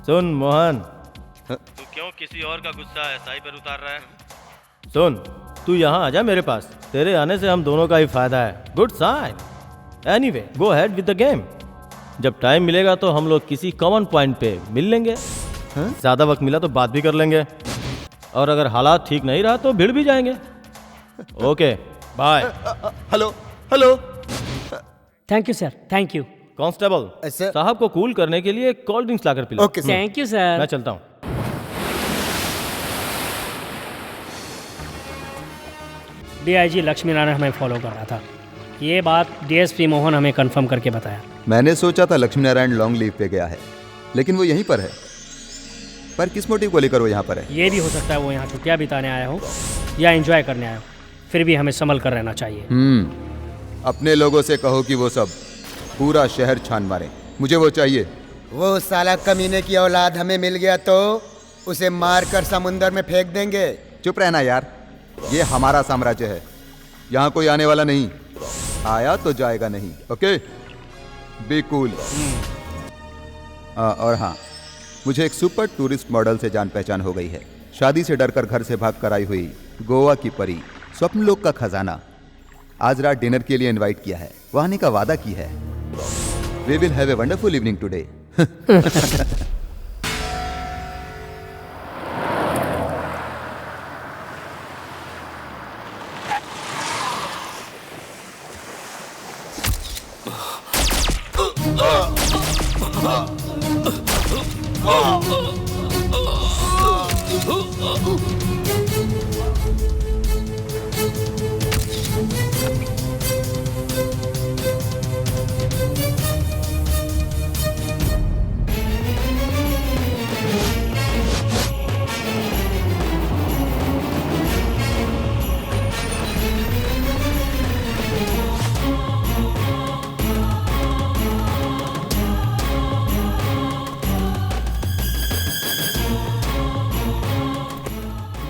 सुन मोहन, तू क्यों किसी और का गुस्सा SI पर उतार रहा है? सुन, तू यहाँ आ जा मेरे पास, तेरे आने से हम दोनों का ही फायदा है। Good sign. Anyway, go ahead with the game. जब टाइम मिलेगा तो हम लोग किसी कॉमन पॉइंट पे मिल लेंगे। ज्यादा वक्त मिला तो बात भी कर लेंगे, और अगर हालात ठीक नहीं रहा तो भिड़ भी जाएंगे। Okay bye. Hello hello. Thank you sir, thank you. Constable साहब को कूल करने के लिए कोल्ड ड्रिंक्स लाकर पिला। Okay thank you sir. मैं चलता हूँ। DIG लक्ष्मी नारायण हमें फॉलो कर रहा था। ये बात DSP मोहन हमें कंफर्म करके बताया। मैंने सोचा था लक्ष्मी नारायण लॉन्ग लीव पे गया है, लेकिन वो यहीं पर है। पर किस मोटिव को लेकर वो यहाँ पर है? ये भी हो सकता है वो यहाँ छुट्टियाँ बिताने आया हो या एंजॉय करने आया हो। फिर भी हमें संभल कर रहना चाहिए। अपने लोगों से कहो कि वो सब पूरा शहर छान मारे, मुझे वो चाहिए। वो साला कमीने की औलाद हमें मिल गया तो उसे मारकर समुंदर में फेंक देंगे। चुप रहना यार, ये हमारा साम्राज्य है। यहाँ कोई आने वाला नहीं, आया तो जाएगा नहीं। Okay, be cool. और हाँ, मुझे एक सुपर टूरिस्ट मॉडल से जान पहचान हो गई है। शादी से डरकर घर से भाग कर आई हुई गोवा की परी, स्वप्न लोक का खजाना, आज रात डिनर के लिए इनवाइट किया है, वह आने का वादा की है। We will have a wonderful evening today.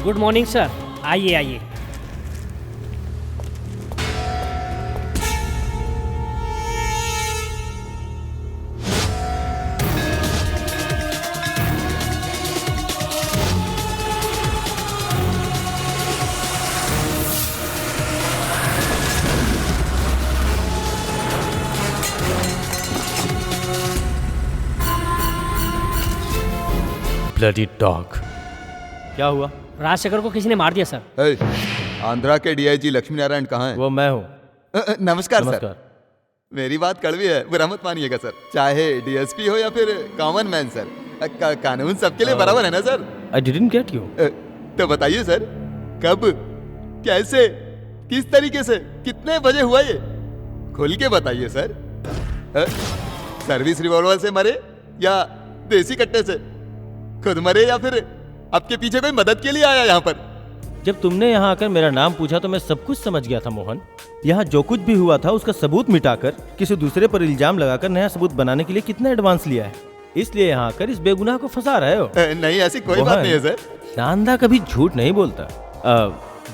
Good morning sir, आइए आइए। Bloody dog. क्या हुआ? राजशेखर को किसी ने मार दिया सर। आंध्रा के डीआईजी लक्ष्मी नारायण कहाँ हैं? वो मैं हूँ। नमस्कार सर। मेरी बात कड़वी है, बुरा मत मानिएगा सर। चाहे डीएसपी हो या फिर कॉमन मैन सर, कानून सबके लिए बराबर है ना sir? I didn't get you. तो बताइए सर, कब, कैसे, किस तरीके से, कितने बजे हुआ ये? खुल के बताइए सर। सर्विस रिवॉल्वर से मरे या देसी कट्टे से? खुद मरे या फिर आपके पीछे कोई मदद के लिए आया यहाँ पर? जब तुमने यहाँ आकर मेरा नाम पूछा तो मैं सब कुछ समझ गया था मोहन। यहाँ जो कुछ भी हुआ था उसका सबूत मिटाकर किसी दूसरे पर इल्जाम लगाकर नया सबूत बनाने के लिए कितना एडवांस लिया है, इसलिए यहाँ आकर इस बेगुनाह को फंसा रहे हो। नहीं, ऐसी कोई बात नहीं है सर। नांदा कभी झूठ नहीं बोलता।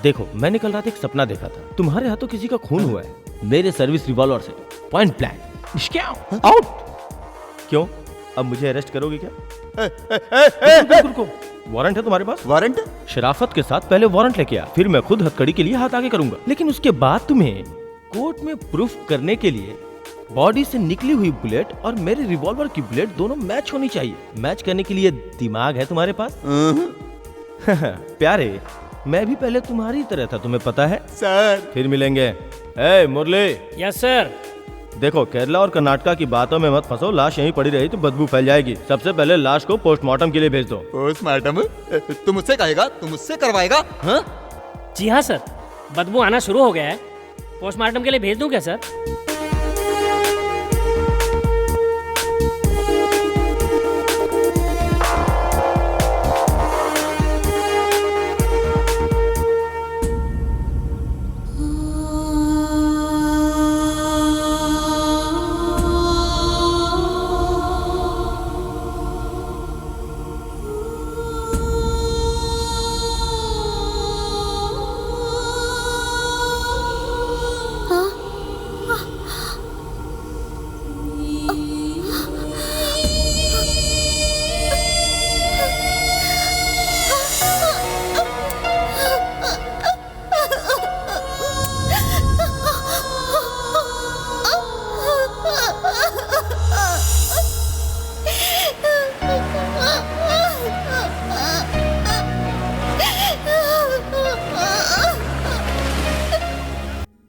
देखो, मैंने कल रात एक सपना देखा था, तुम्हारे हाथों किसी का खून हुआ है मेरे सर्विस रिवॉल्वर से, पॉइंट ब्लैंक। आउट। क्यों, अब मुझे अरेस्ट करोगे क्या? रुको, वारंट है तुम्हारे पास? वारंट? शराफत के साथ पहले वारंट लेके आ, फिर मैं खुद हथकड़ी के लिए हाथ आगे करूंगा। लेकिन उसके बाद तुम्हें कोर्ट में प्रूफ करने के लिए बॉडी से निकली हुई बुलेट और मेरे रिवॉल्वर की बुलेट दोनों मैच होनी चाहिए। मैच करने के लिए दिमाग है तुम्हारे पास? प्यारे, मैं भी पहले तुम्हारी तरह था, तुम्हें पता है सर। फिर मिलेंगे। मुरली। Yes sir. देखो, केरला और कर्नाटका की बातों में मत फंसो, लाश यहीं पड़ी रही तो बदबू फैल जाएगी। सबसे पहले लाश को पोस्टमार्टम के लिए भेज दो। पोस्टमार्टम? तुम मुझसे कहेगा, तुम मुझसे करवाएगा? हाँ? जी हाँ सर, बदबू आना शुरू हो गया है, पोस्टमार्टम के लिए भेज दूं क्या सर?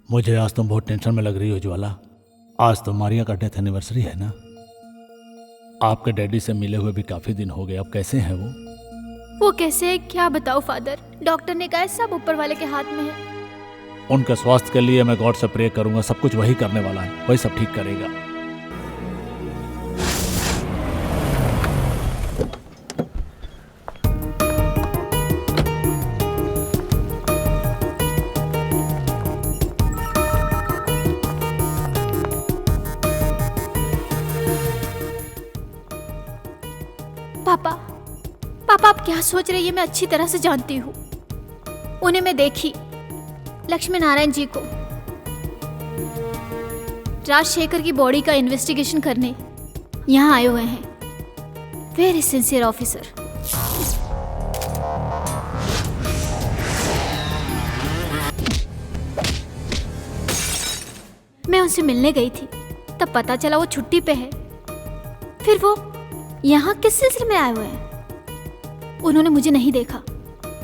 मुझे आज तुम बहुत टेंशन में लग रही हो ज्वाला। आज तो मारिया का डेथ एनिवर्सरी है ना। आपके डैडी से मिले हुए भी काफी दिन हो गए, अब कैसे हैं वो कैसे है क्या बताओ फादर? डॉक्टर ने कहा सब ऊपर वाले के हाथ में है। उनके स्वास्थ्य के लिए मैं गॉड से प्रे करूंगा, सब कुछ वही करने वाला है, वही सब ठीक करेगा। पापा आप क्या सोच रही है मैं अच्छी तरह से जानती हूँ। उन्हें मैं देखी, लक्ष्मी नारायण जी को राजशेखर की बॉडी का इन्वेस्टिगेशन करने यहाँ आए हुए हैं। Very sincere officer. मैं उनसे मिलने गई थी, तब पता चला वो छुट्टी पे है। फिर वो यहाँ किस सिलसिले में आए हुए हैं? उन्होंने मुझे नहीं देखा,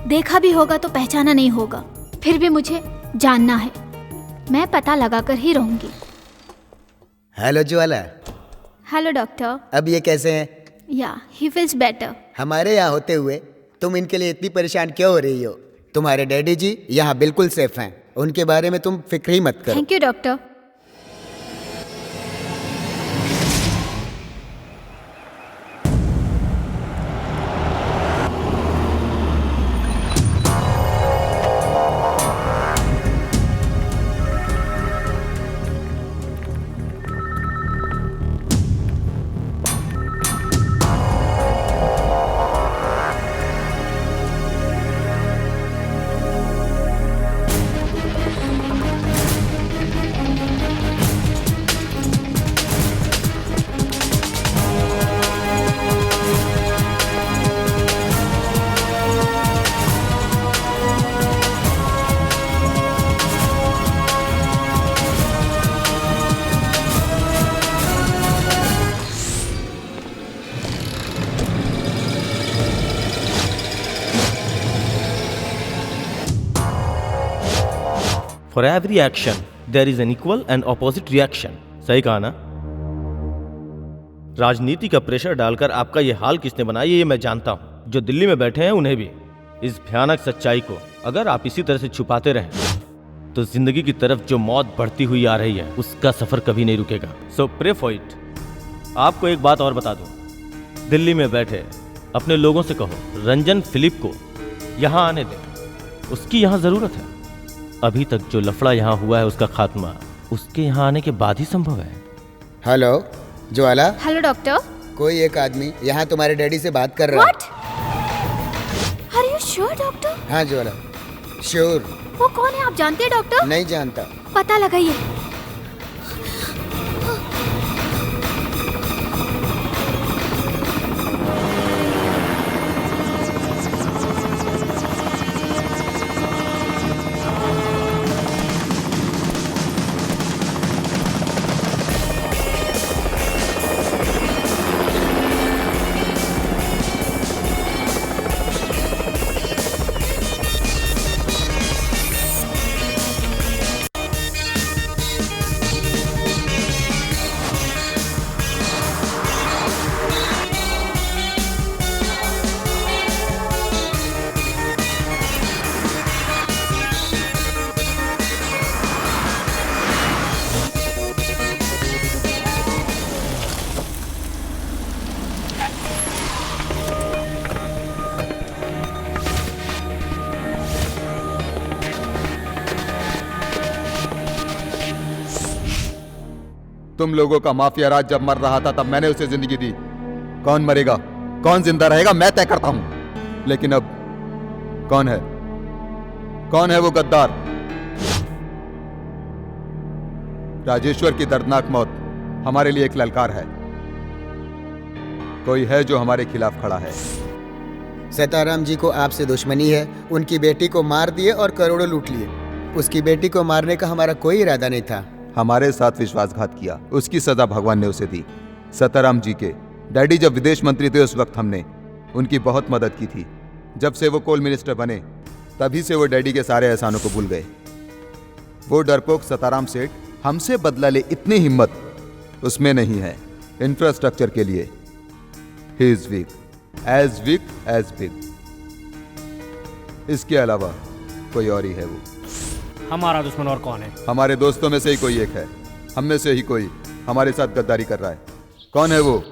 देखा भी होगा तो पहचाना नहीं होगा। फिर भी मुझे जानना है, मैं पता लगाकर ही रहूंगी। हेलो ज्वाला। Hello doctor. अब ये कैसे हैं? या ही फील्स बेटर। हमारे यहाँ होते हुए तुम इनके लिए इतनी परेशान क्यों हो रही हो? तुम्हारे डैडी जी यहाँ बिल्कुल सेफ हैं, उनके बारे में तुम फिक्र ही मत करो। Thank you doctor. For every action, there is an equal and opposite reaction. सही कहा ना? राजनीति का प्रेशर डालकर आपका ये हाल किसने बनाया ये मैं जानता हूं। जो दिल्ली में बैठे हैं उन्हें भी। इस भयानक सच्चाई को अगर आप इसी तरह से छुपाते रहें तो जिंदगी की तरफ जो मौत बढ़ती हुई आ रही है उसका सफर कभी नहीं रुकेगा। सो प्रे फॉर इट। आपको एक बात और बता दूं, दिल्ली में बैठे अपने लोगों से कहो रंजन फिलिप को यहाँ आने दें, उसकी यहाँ जरूरत है। अभी तक जो लफड़ा यहाँ हुआ है उसका खात्मा उसके यहाँ आने के बाद ही संभव है। हेलो ज्वाला। Hello doctor. कोई एक आदमी यहाँ तुम्हारे डैडी से बात कर रहा है। Are you sure doctor? हाँ ज्वाला, श्योर। वो कौन है आप जानते हैं डॉक्टर? नहीं जानता। पता लगाइए। तुम लोगों का माफिया राज जब मर रहा था तब मैंने उसे जिंदगी दी। कौन मरेगा कौन जिंदा रहेगा मैं तय करता हूं। लेकिन अब कौन है वो गद्दार? राजेश्वर की दर्दनाक मौत हमारे लिए एक ललकार है। कोई है जो हमारे खिलाफ खड़ा है। सीताराम जी को आपसे दुश्मनी है, उनकी बेटी को मार दिए और करोड़ों लूट लिए। उसकी बेटी को मारने का हमारा कोई इरादा नहीं था। हमारे साथ विश्वासघात किया, उसकी सजा भगवान ने उसे दी। सीताराम जी के डैडी जब विदेश मंत्री थे उस वक्त हमने उनकी बहुत मदद की थी। जब से वो कोल मिनिस्टर बने तभी से वो डैडी के सारे एहसानों को भूल गए। वो डरपोक सीताराम सेठ हमसे बदला ले इतनी हिम्मत उसमें नहीं है। इंफ्रास्ट्रक्चर के लिए he is weak as big. इसके अलावा कोई और ही है वो। हमारा दुश्मन और कौन है? हमारे दोस्तों में से ही कोई एक है। हम में से ही कोई हमारे साथ गद्दारी कर रहा है। कौन है वो?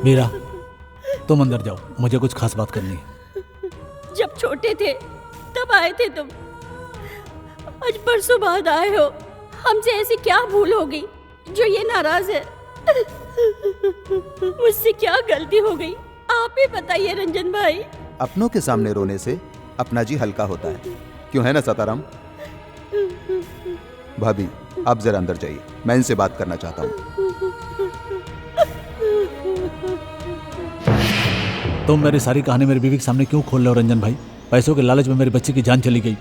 मीरा, तुम अंदर जाओ, मुझे कुछ खास बात करनी है। जब छोटे थे तब आए थे तुम, आज परसों बाद आए हो। हमसे ऐसी क्या भूल हो गई जो ये नाराज है? मुझसे क्या गलती हो गई आप ही बताइए रंजन भाई। अपनों के सामने रोने से अपना जी हल्का होता है, क्यों है ना साताराम? भाभी आप जरा अंदर जाइए, मैं इनसे बात करना चाहता हूँ। तुम मेरी सारी कहानी मेरी बीवी के सामने क्यों खोल रहे हो रंजन भाई? पैसों के लालच में मेरी बच्ची की जान चली गई।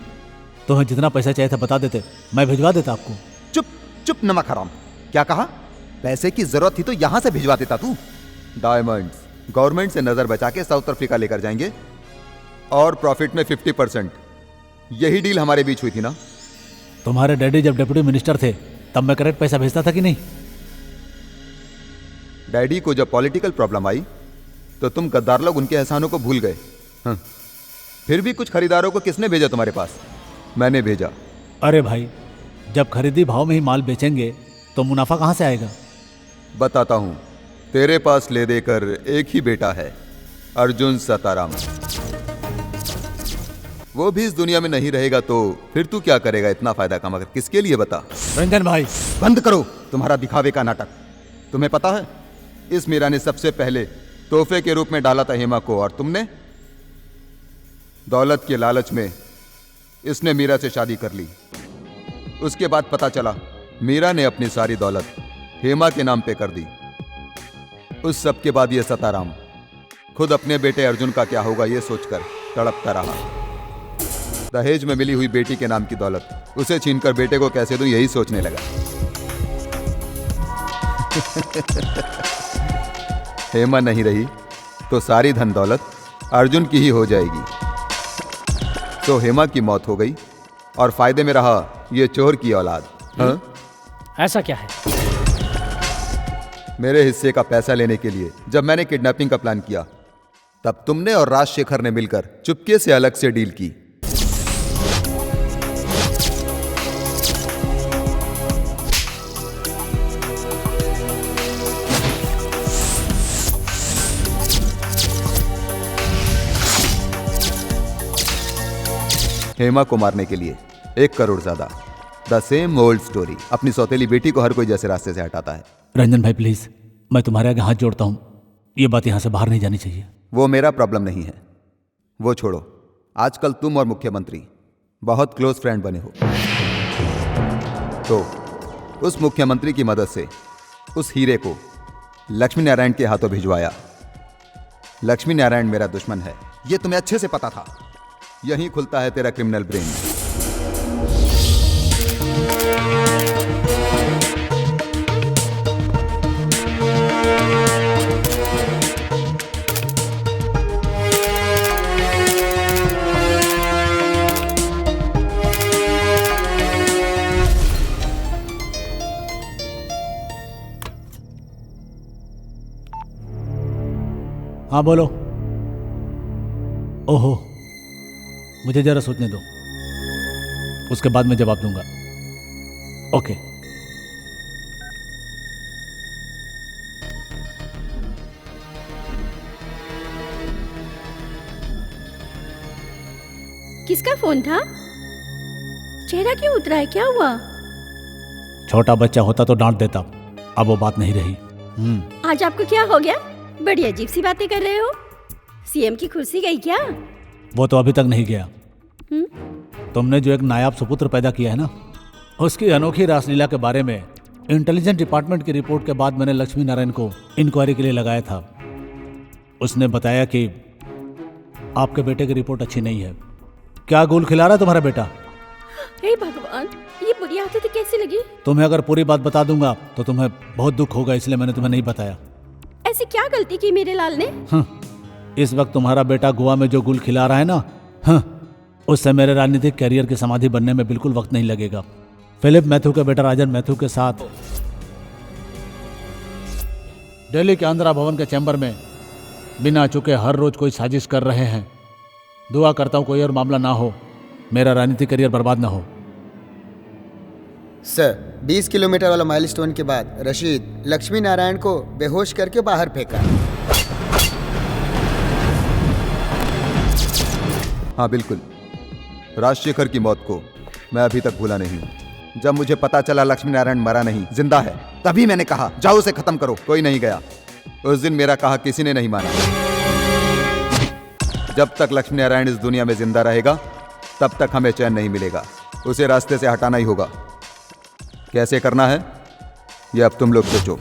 तुम्हें जितना पैसा चाहिए था बता देते, मैं भिजवा देता आपको। चुप चुप नमक हराम, क्या कहा? पैसे की जरूरत थी तो यहां से भिजवा देता तू। डायमंड्स गवर्नमेंट से नजर बचा के साउथ अफ्रीका लेकर जाएंगे और प्रॉफिट में 50%। यही डील हमारे बीच हुई थी ना? तुम्हारे डैडी जब डिप्टी मिनिस्टर थे तब मैं करेक्ट पैसा भेजता था कि नहीं? डैडी को जब पॉलिटिकल प्रॉब्लम आई तो तुम गद्दार लोग उनके एहसानों को भूल गए। हाँ। फिर भी कुछ खरीदारों को किसने भेजा तुम्हारे पास? मैंने भेजा। अरे भाई, जब खरीदी भाव में ही माल बेचेंगे तो मुनाफा कहां से आएगा? बताता हूं, तेरे पास ले देकर एक ही बेटा है, अर्जुन सताराम। वो भी इस दुनिया में नहीं रहेगा तो फिर तू क्या करेगा इतना फायदा कमा कर? किसके लिए बता? रंजन भाई बंद करो तुम्हारा दिखावे का नाटक। तुम्हें पता है इस मीरा ने सबसे पहले तोहफे के रूप में डाला था हेमा को, और तुमने दौलत के लालच में इसने मीरा से शादी कर ली। उसके बाद पता चला मीरा ने अपनी सारी दौलत हेमा के नाम पे कर दी। उस सब के बाद ये सताराम खुद अपने बेटे अर्जुन का क्या होगा ये सोचकर तड़पता रहा। दहेज में मिली हुई बेटी के नाम की दौलत उसे छीनकर बेटे को कैसे दूं यही सोचने लगा। हेमा नहीं रही तो सारी धन दौलत अर्जुन की ही हो जाएगी। तो हेमा की मौत हो गई और फायदे में रहा ये चोर की औलाद। हाँ? ऐसा क्या है? मेरे हिस्से का पैसा लेने के लिए जब मैंने किडनैपिंग का प्लान किया तब तुमने और राजशेखर ने मिलकर चुपके से अलग से डील की। हेमा को मारने के लिए 1 करोड़ ज्यादा। The same old story. अपनी सौतेली बेटी को हर कोई जैसे रास्ते से हटाता है। रंजन भाई प्लीज, मैं तुम्हारे आगे हाथ जोड़ता हूं, ये बात यहां से बाहर नहीं जानी चाहिए। वो मेरा प्रॉब्लम नहीं है, वो छोड़ो। आजकल तुम और मुख्यमंत्री बहुत क्लोज फ्रेंड बने हो, तो उस मुख्यमंत्री की मदद से उस हीरे को लक्ष्मी नारायण के हाथों भिजवाया। लक्ष्मी नारायण मेरा दुश्मन है, ये तुम्हें अच्छे से पता था। यहीं खुलता है तेरा क्रिमिनल ब्रेन। हाँ बोलो। ओहो, मुझे जरा सोचने दो, उसके बाद मैं जवाब दूंगा। ओके। किसका फोन था? चेहरा क्यों उतरा है, क्या हुआ? छोटा बच्चा होता तो डांट देता, अब वो बात नहीं रही। आज आपको क्या हो गया? बड़ी अजीब सी बातें कर रहे हो। सीएम की कुर्सी गई क्या? वो तो अभी तक नहीं गया। तुमने जो एक नायाब सुपुत्र पैदा किया है ना, उसकी अनोखी रासलीला के बारे में इंटेलिजेंस डिपार्टमेंट की रिपोर्ट के बाद मैंने लक्ष्मी नारायण को इंक्वायरी के लिए लगाया था। उसने बताया कि आपके बेटे की रिपोर्ट अच्छी नहीं है। क्या गोल खिला रहा है तुम्हारा बेटा? हे भगवान, ये बुरी आदत कैसी लगी? तुम्हें अगर पूरी बात बता दूंगा तो तुम्हें बहुत दुख होगा, इसलिए मैंने तुम्हें नहीं बताया। ऐसी क्या गलती की मेरे लाल ने? इस वक्त तुम्हारा बेटा गोवा में जो गुल खिला रहा है ना, उससे मेरे राजनीतिक कैरियर की समाधि बनने में बिल्कुल वक्त नहीं लगेगा। फिलिप मैथ्यू के बेटा राजन मैथ्यू के साथ दिल्ली के आंध्रा भवन के चैम्बर में बिना चुके हर रोज कोई साजिश कर रहे हैं। दुआ करता हूं कोई और मामला ना हो, मेरा राजनीतिक करियर बर्बाद ना हो। सर, 20 किलोमीटर वाला माइलस्टोन के बाद रशीद लक्ष्मी नारायण को बेहोश करके बाहर फेंका। हाँ बिल्कुल, राजशेखर की मौत को मैं अभी तक भूला नहीं हूं। जब मुझे पता चला लक्ष्मी नारायण मरा नहीं, जिंदा है, तभी मैंने कहा जाओ उसे खत्म करो। कोई नहीं गया। उस दिन मेरा कहा किसी ने नहीं माना। जब तक लक्ष्मी नारायण इस दुनिया में जिंदा रहेगा तब तक हमें चैन नहीं मिलेगा। उसे रास्ते से हटाना ही होगा। कैसे करना है ये अब तुम लोग सोचो।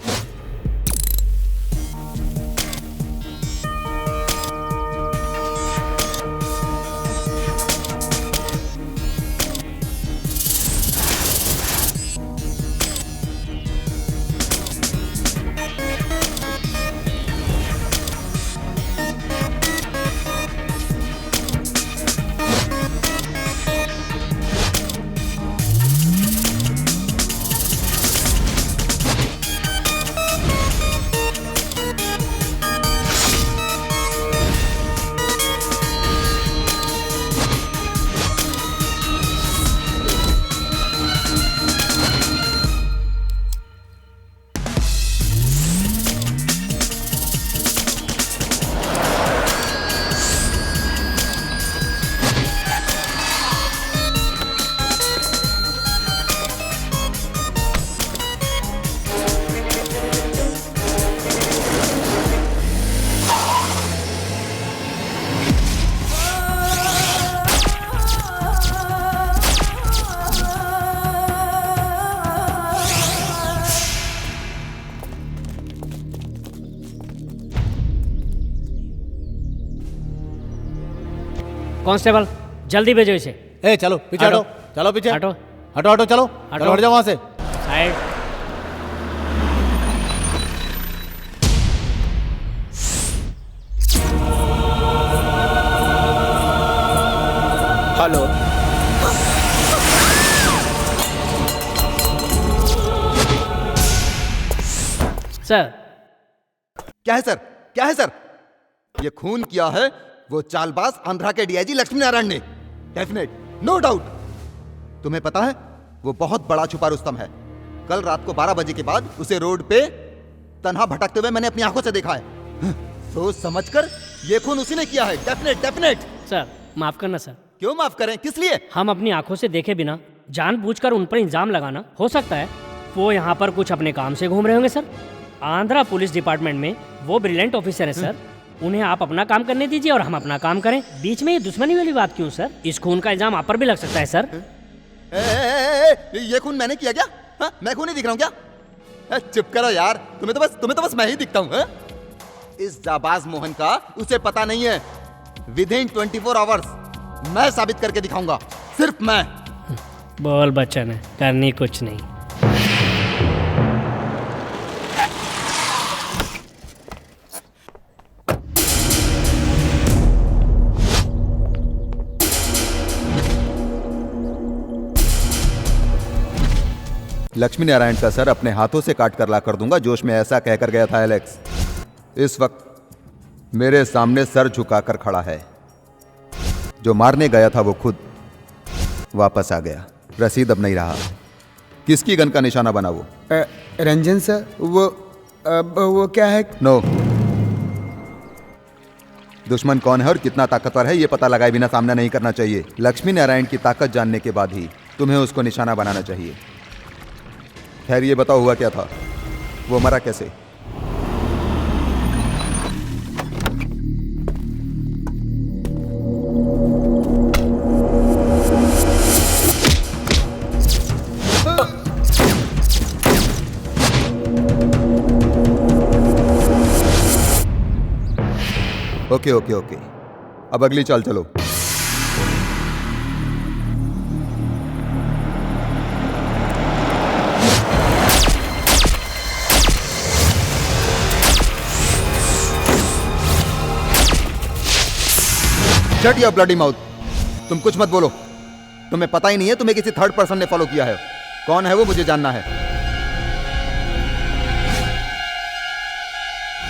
कांस्टेबल जल्दी भेजो इसे। ए चलो पीछे हटो, चलो पीछे हटो हटो हटो, चलो चलो, हट जाओ वहां से। साइड। हेलो। सर। क्या है सर? क्या है सर? ये खून किया है वो चालबाज आंध्रा के डीआईजी लक्ष्मी नारायण ने। Definite, no doubt. तुम्हें पता है वो बहुत बड़ा छुपा रुस्तम है। कल रात को 12 बजे के बाद उसे रोड पे तन्हा भटकते हुए मैंने अपनी आंखों से देखा है। सोच समझकर ये खून उसी ने किया है। Definite definite. सर माफ करना सर। क्यों माफ करें? किस लिए? हम अपनी आंखों से देखे बिना जानबूझकर उन पर इल्जाम लगाना, हो सकता है वो यहाँ पर कुछ अपने काम से घूम रहे होंगे सर। आंध्रा पुलिस डिपार्टमेंट में वो ब्रिलियंट ऑफिसर है सर। उन्हें आप अपना काम करने दीजिए और हम अपना काम करें। बीच में ये दुश्मनी वाली बात क्यों सर? इस खून का इल्जाम आप पर भी लग सकता है सर। ये खून मैंने किया क्या? हा? मैं खून नहीं दिख रहा हूँ क्या? चुप करो यार, तुम्हें तो बस मैं ही दिखता हूँ। इस जाबाज मोहन का उसे पता नहीं है। विदिन 24 आवर्स मैं साबित करके दिखाऊंगा, सिर्फ मैं। बोल बच्चन है, करनी कुछ नहीं। लक्ष्मी नारायण का सर अपने हाथों से काट कर ला कर दूंगा, जोश में ऐसा कहकर गया था एलेक्स। इस वक्त मेरे सामने सर झुकाकर खड़ा है। जो मारने गया था वो खुद वापस आ गया। रसीद अब नहीं रहा। किसकी गन का निशाना बना वो? रंजन सर, वो क्या है? नो। दुश्मन कौन है और कितना ताकतवर है ये पता लगाए बिना सामना नहीं करना चाहिए। लक्ष्मी नारायण की ताकत जानने के बाद ही तुम्हें उसको निशाना बनाना चाहिए। खैर ये बताओ हुआ क्या था? वो मरा कैसे? ओके ओके ओके, अब अगली चाल चलो। Shut your bloody mouth. तुम कुछ मत बोलो। तुम्हें पता ही नहीं है, तुम्हें किसी थर्ड पर्सन ने फॉलो किया है। कौन है वो मुझे जानना है।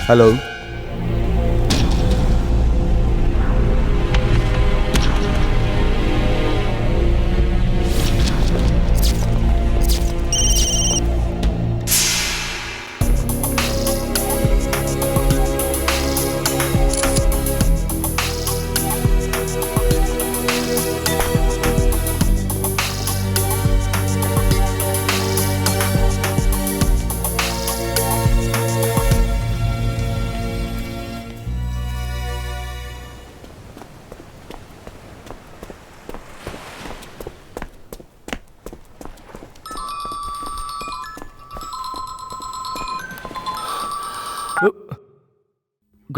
Hello.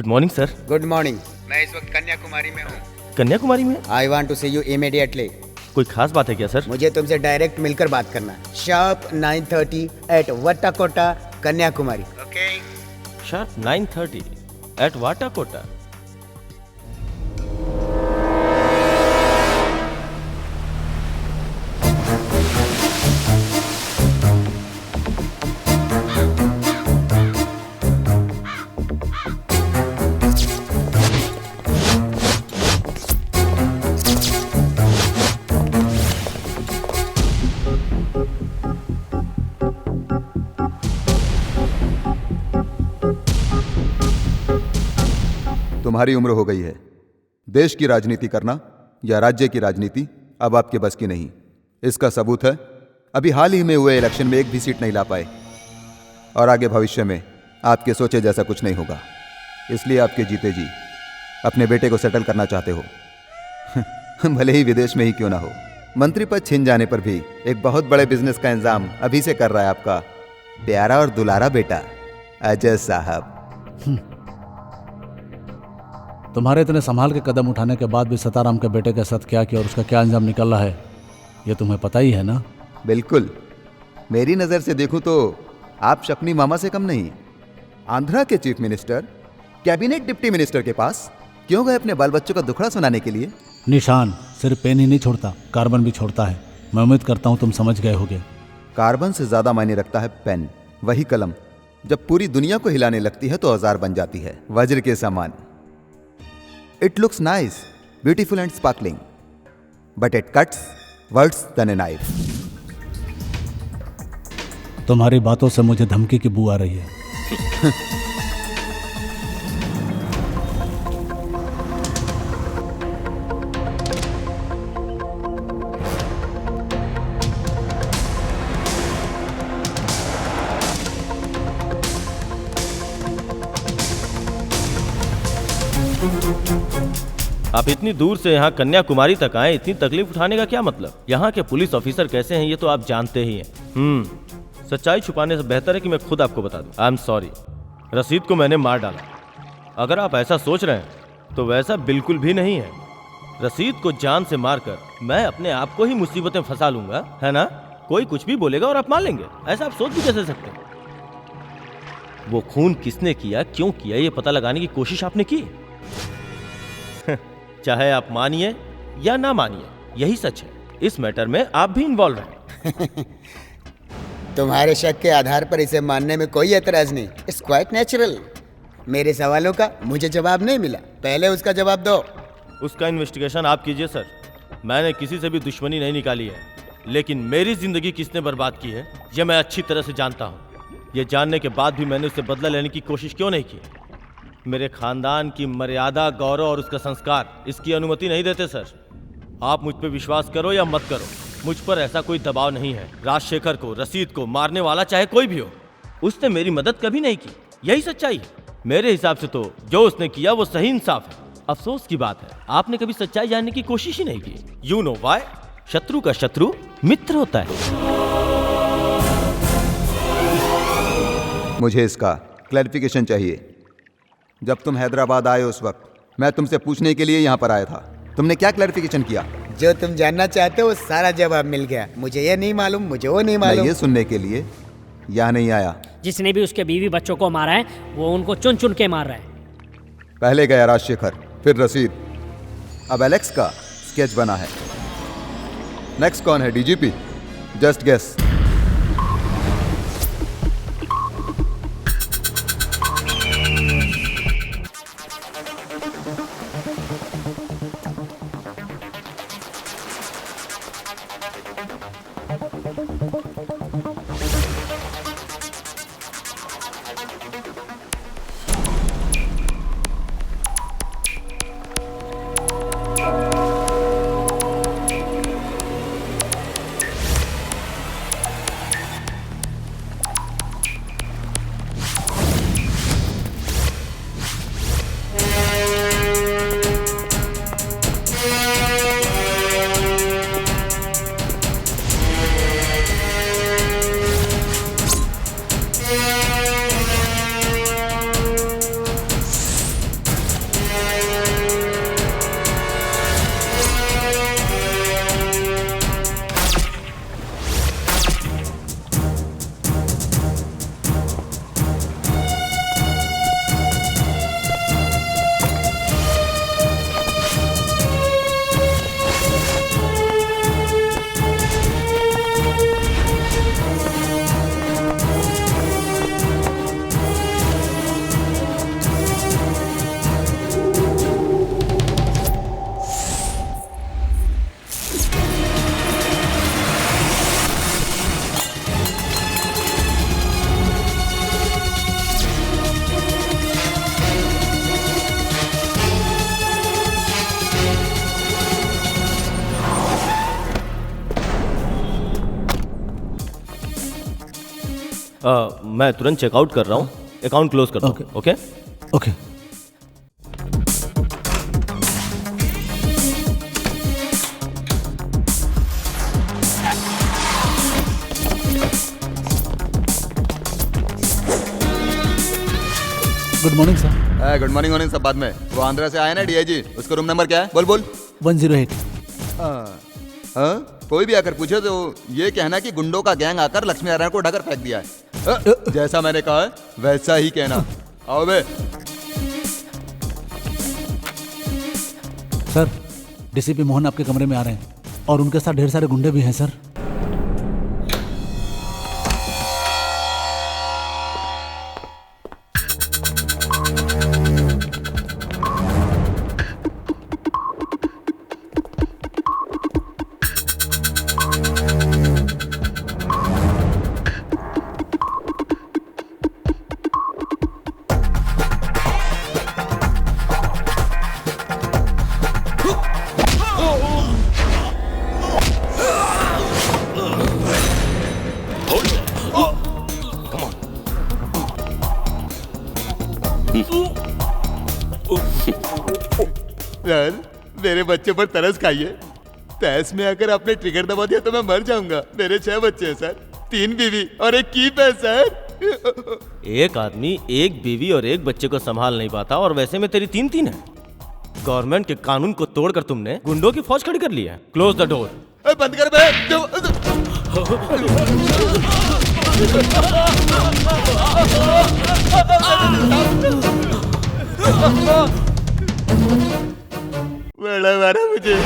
Good morning sir. Good morning. मैं इस वक्त कन्याकुमारी में हूँ। कन्याकुमारी में? I want to see you immediately. कोई खास बात है क्या सर? मुझे तुमसे डायरेक्ट मिलकर बात करना है। Sharp 9:30 at Vattakottai, Kanyakumari. Okay? Sharp 9:30 at Vattakottai. तुम्हारी उम्र हो गई है। देश की राजनीति करना या राज्य की राजनीति अब आपके बस की नहीं। इसका सबूत है अभी हाल ही में हुए इलेक्शन में एक भी सीट नहीं ला पाए, और आगे भविष्य में आपके सोचे जैसा कुछ नहीं होगा। इसलिए आपके जीते जी अपने बेटे को सेटल करना चाहते हो भले ही विदेश में ही क्यों ना हो। मंत्री पद छिन जाने पर भी एक बहुत बड़े बिजनेस का इंतजाम अभी से कर रहा है आपका प्यारा और दुलारा बेटा अजय साहब। तुम्हारे इतने संभाल के कदम उठाने के बाद भी सताराम के बेटे के साथ क्या किया और उसका क्या अंजाम निकल रहा है, ये तुम्हें पता ही है ना? बिल्कुल। मेरी नज़र से देखूं तो आप शक्नी मामा से कम नहीं। आंध्रा के chief minister cabinet deputy minister के पास क्यों गए अपने बाल बच्चों का दुखड़ा सुनाने के लिए? निशान सिर्फ पेन ही नहीं छोड़ता, कार्बन भी छोड़ता है। मैं उम्मीद करता हूँ तुम समझ गए होगे। कार्बन से ज्यादा मायने रखता है पेन। वही कलम जब पूरी दुनिया को हिलाने लगती है तो औजार बन जाती है, वज्र के समान। It looks nice, beautiful and sparkling, but it cuts worse than a knife. तुम्हारी बातों से मुझे धमकी की बू आ रही है। आप इतनी दूर से यहाँ कन्याकुमारी तक आए, इतनी तकलीफ उठाने का क्या मतलब? यहाँ के पुलिस ऑफिसर कैसे हैं ये तो आप जानते ही हैं। सच्चाई छुपाने से बेहतर है कि मैं खुद आपको बता दूं। आई एम सॉरी, रसीद को मैंने मार डाला। अगर आप ऐसा सोच रहे हैं तो वैसा बिल्कुल भी नहीं है। रसीद को जान से मारकर मैं अपने आप को ही मुसीबतें फंसा लूंगा, है ना? कोई कुछ भी बोलेगा और आप मान लेंगे, ऐसा आप सोच भी कैसे सकते हैं? वो खून किसने किया, क्यों किया, ये पता लगाने की कोशिश आपने की? चाहे आप मानिए या ना मानिए, यही सच है। इस मैटर में आप भी इन्वॉल्व हैं। तुम्हारे शक के आधार पर इसे मानने में कोई एतराज नहीं। It's quite natural. मेरे सवालों का मुझे जवाब नहीं मिला, पहले उसका जवाब दो। उसका इन्वेस्टिगेशन आप कीजिए सर। मैंने किसी से भी दुश्मनी नहीं निकाली है, लेकिन मेरी जिंदगी किसने बर्बाद की है यह मैं अच्छी तरह से जानता हूँ। यह जानने के बाद भी मैंने उससे बदला लेने की कोशिश क्यों नहीं की? मेरे खानदान की मर्यादा, गौरव और उसका संस्कार इसकी अनुमति नहीं देते सर। आप मुझ पर विश्वास करो या मत करो, मुझ पर ऐसा कोई दबाव नहीं है। राजशेखर को, रसीद को मारने वाला चाहे कोई भी हो, उसने मेरी मदद कभी नहीं की। यही सच्चाई है। मेरे हिसाब से तो जो उसने किया वो सही इंसाफ है। अफसोस की बात है आपने कभी सच्चाई जानने की कोशिश ही नहीं की। You know why? शत्रु का शत्रु मित्र होता है। मुझे इसका क्लैरिफिकेशन चाहिए। जब तुम हैदराबाद आए उस वक्त मैं तुमसे पूछने के लिए यहाँ पर आया था। तुमने क्या क्लैरिफिकेशन किया? जो तुम जानना चाहते हो वो सारा जवाब मिल गया। मुझे ये नहीं मालूम, मुझे वो नहीं मालूम। मैं ये सुनने के लिए यहाँ नहीं आया। जिसने भी उसके बीवी बच्चों को मारा है वो उनको चुन चुन के मार रहा है। पहले गया राजशेखर, फिर रसीद, अब एलेक्स का स्केच बना है। नेक्स्ट कौन है? डीजीपी? Just guess. मैं तुरंत चेकआउट कर रहा हूँ, अकाउंट क्लोज करता हूँ। Okay okay. Good morning sir. Good morning सब बाद में। वो आंध्रा से आया ना डीआईजी, उसका रूम नंबर क्या है? बोल बोल। 108। कोई भी आकर पूछे तो ये कहना कि गुंडों का गैंग आकर लक्ष्मी नारायण को ढकर फेंक दिया है। जैसा मैंने कहा है वैसा ही कहना। आओ बे। सर, डीसीपी मोहन आपके कमरे में आ रहे हैं और उनके साथ ढेर सारे गुंडे भी हैं सर। सर, मेरे बच्चे पर तरस खाइए। तैस में आकर आपने ट्रिगर दबा दिया तो मैं मर जाऊंगा। मेरे 6 बच्चे हैं सर, 3 बीवी और 1 कीप है सर। एक आदमी 1 बीवी और 1 बच्चे को संभाल नहीं पाता और वैसे में तेरी 3 है। गवर्नमेंट के कानून को तोड़कर तुमने गुंडों की फौज खड़ी कर ली है। Close the door. बंद कर बे। बड़ा मारा मुझे।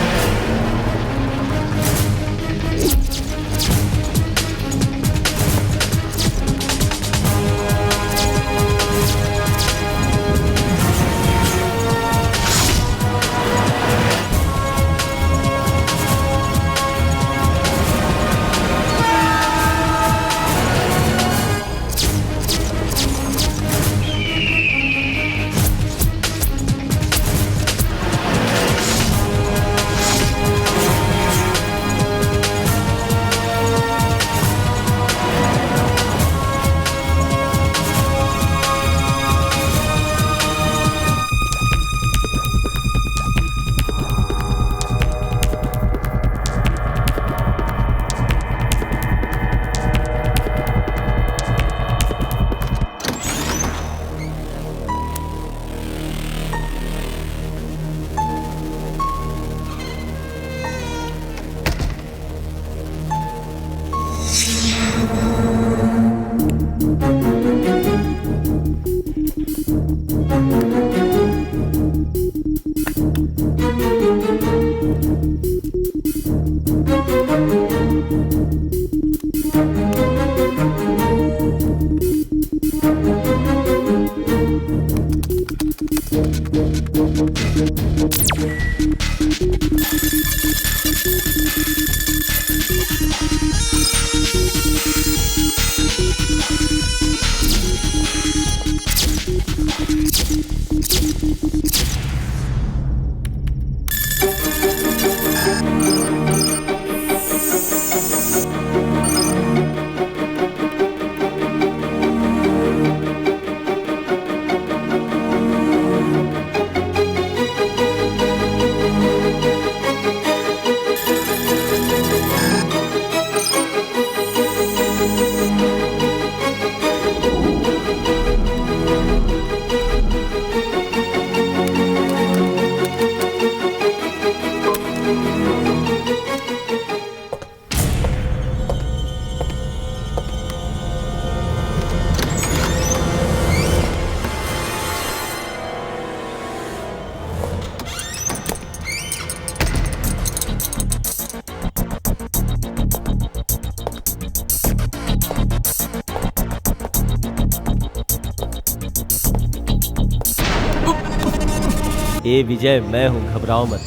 ए विजय, मैं हूँ, घबराओ मत।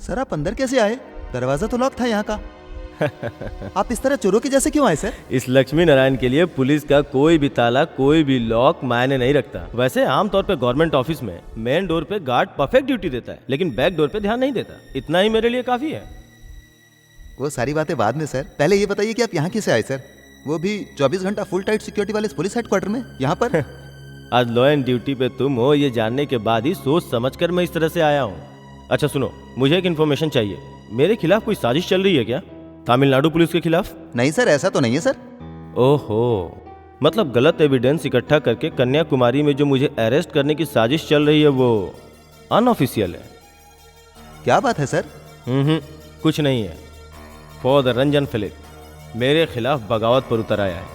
सर आप अंदर कैसे आए? दरवाजा तो लॉक था यहाँ का। आप इस तरह चोरों के जैसे क्यों आए सर? इस लक्ष्मी नारायण के लिए पुलिस का कोई भी ताला, कोई भी लॉक मायने नहीं रखता। वैसे आमतौर पे गवर्नमेंट ऑफिस में मेन डोर पे गार्ड परफेक्ट ड्यूटी देता है, लेकिन बैक डोर पे ध्यान नहीं देता। इतना ही मेरे लिए काफी है। वो सारी बातें बाद में सर, पहले ये बताइए कि आप यहाँ कैसे आए सर, वो भी 24 घंटा फुल टाइट सिक्योरिटी वाले पुलिस हेडक्वार्टर में यहाँ पर। आज लॉ एंड ड्यूटी पे तुम हो ये जानने के बाद ही सोच समझकर मैं इस तरह से आया हूँ। अच्छा सुनो, मुझे एक इन्फॉर्मेशन चाहिए। मेरे खिलाफ कोई साजिश चल रही है क्या, तमिलनाडु पुलिस के खिलाफ? नहीं सर, ऐसा तो नहीं है सर। ओहो, मतलब गलत एविडेंस इकट्ठा करके कन्याकुमारी में जो मुझे अरेस्ट करने की साजिश चल रही है वो अनऑफिशियल है। क्या बात है सर? कुछ नहीं है। फॉर द रंजन फिलिप मेरे खिलाफ बगावत पर उतर आया है।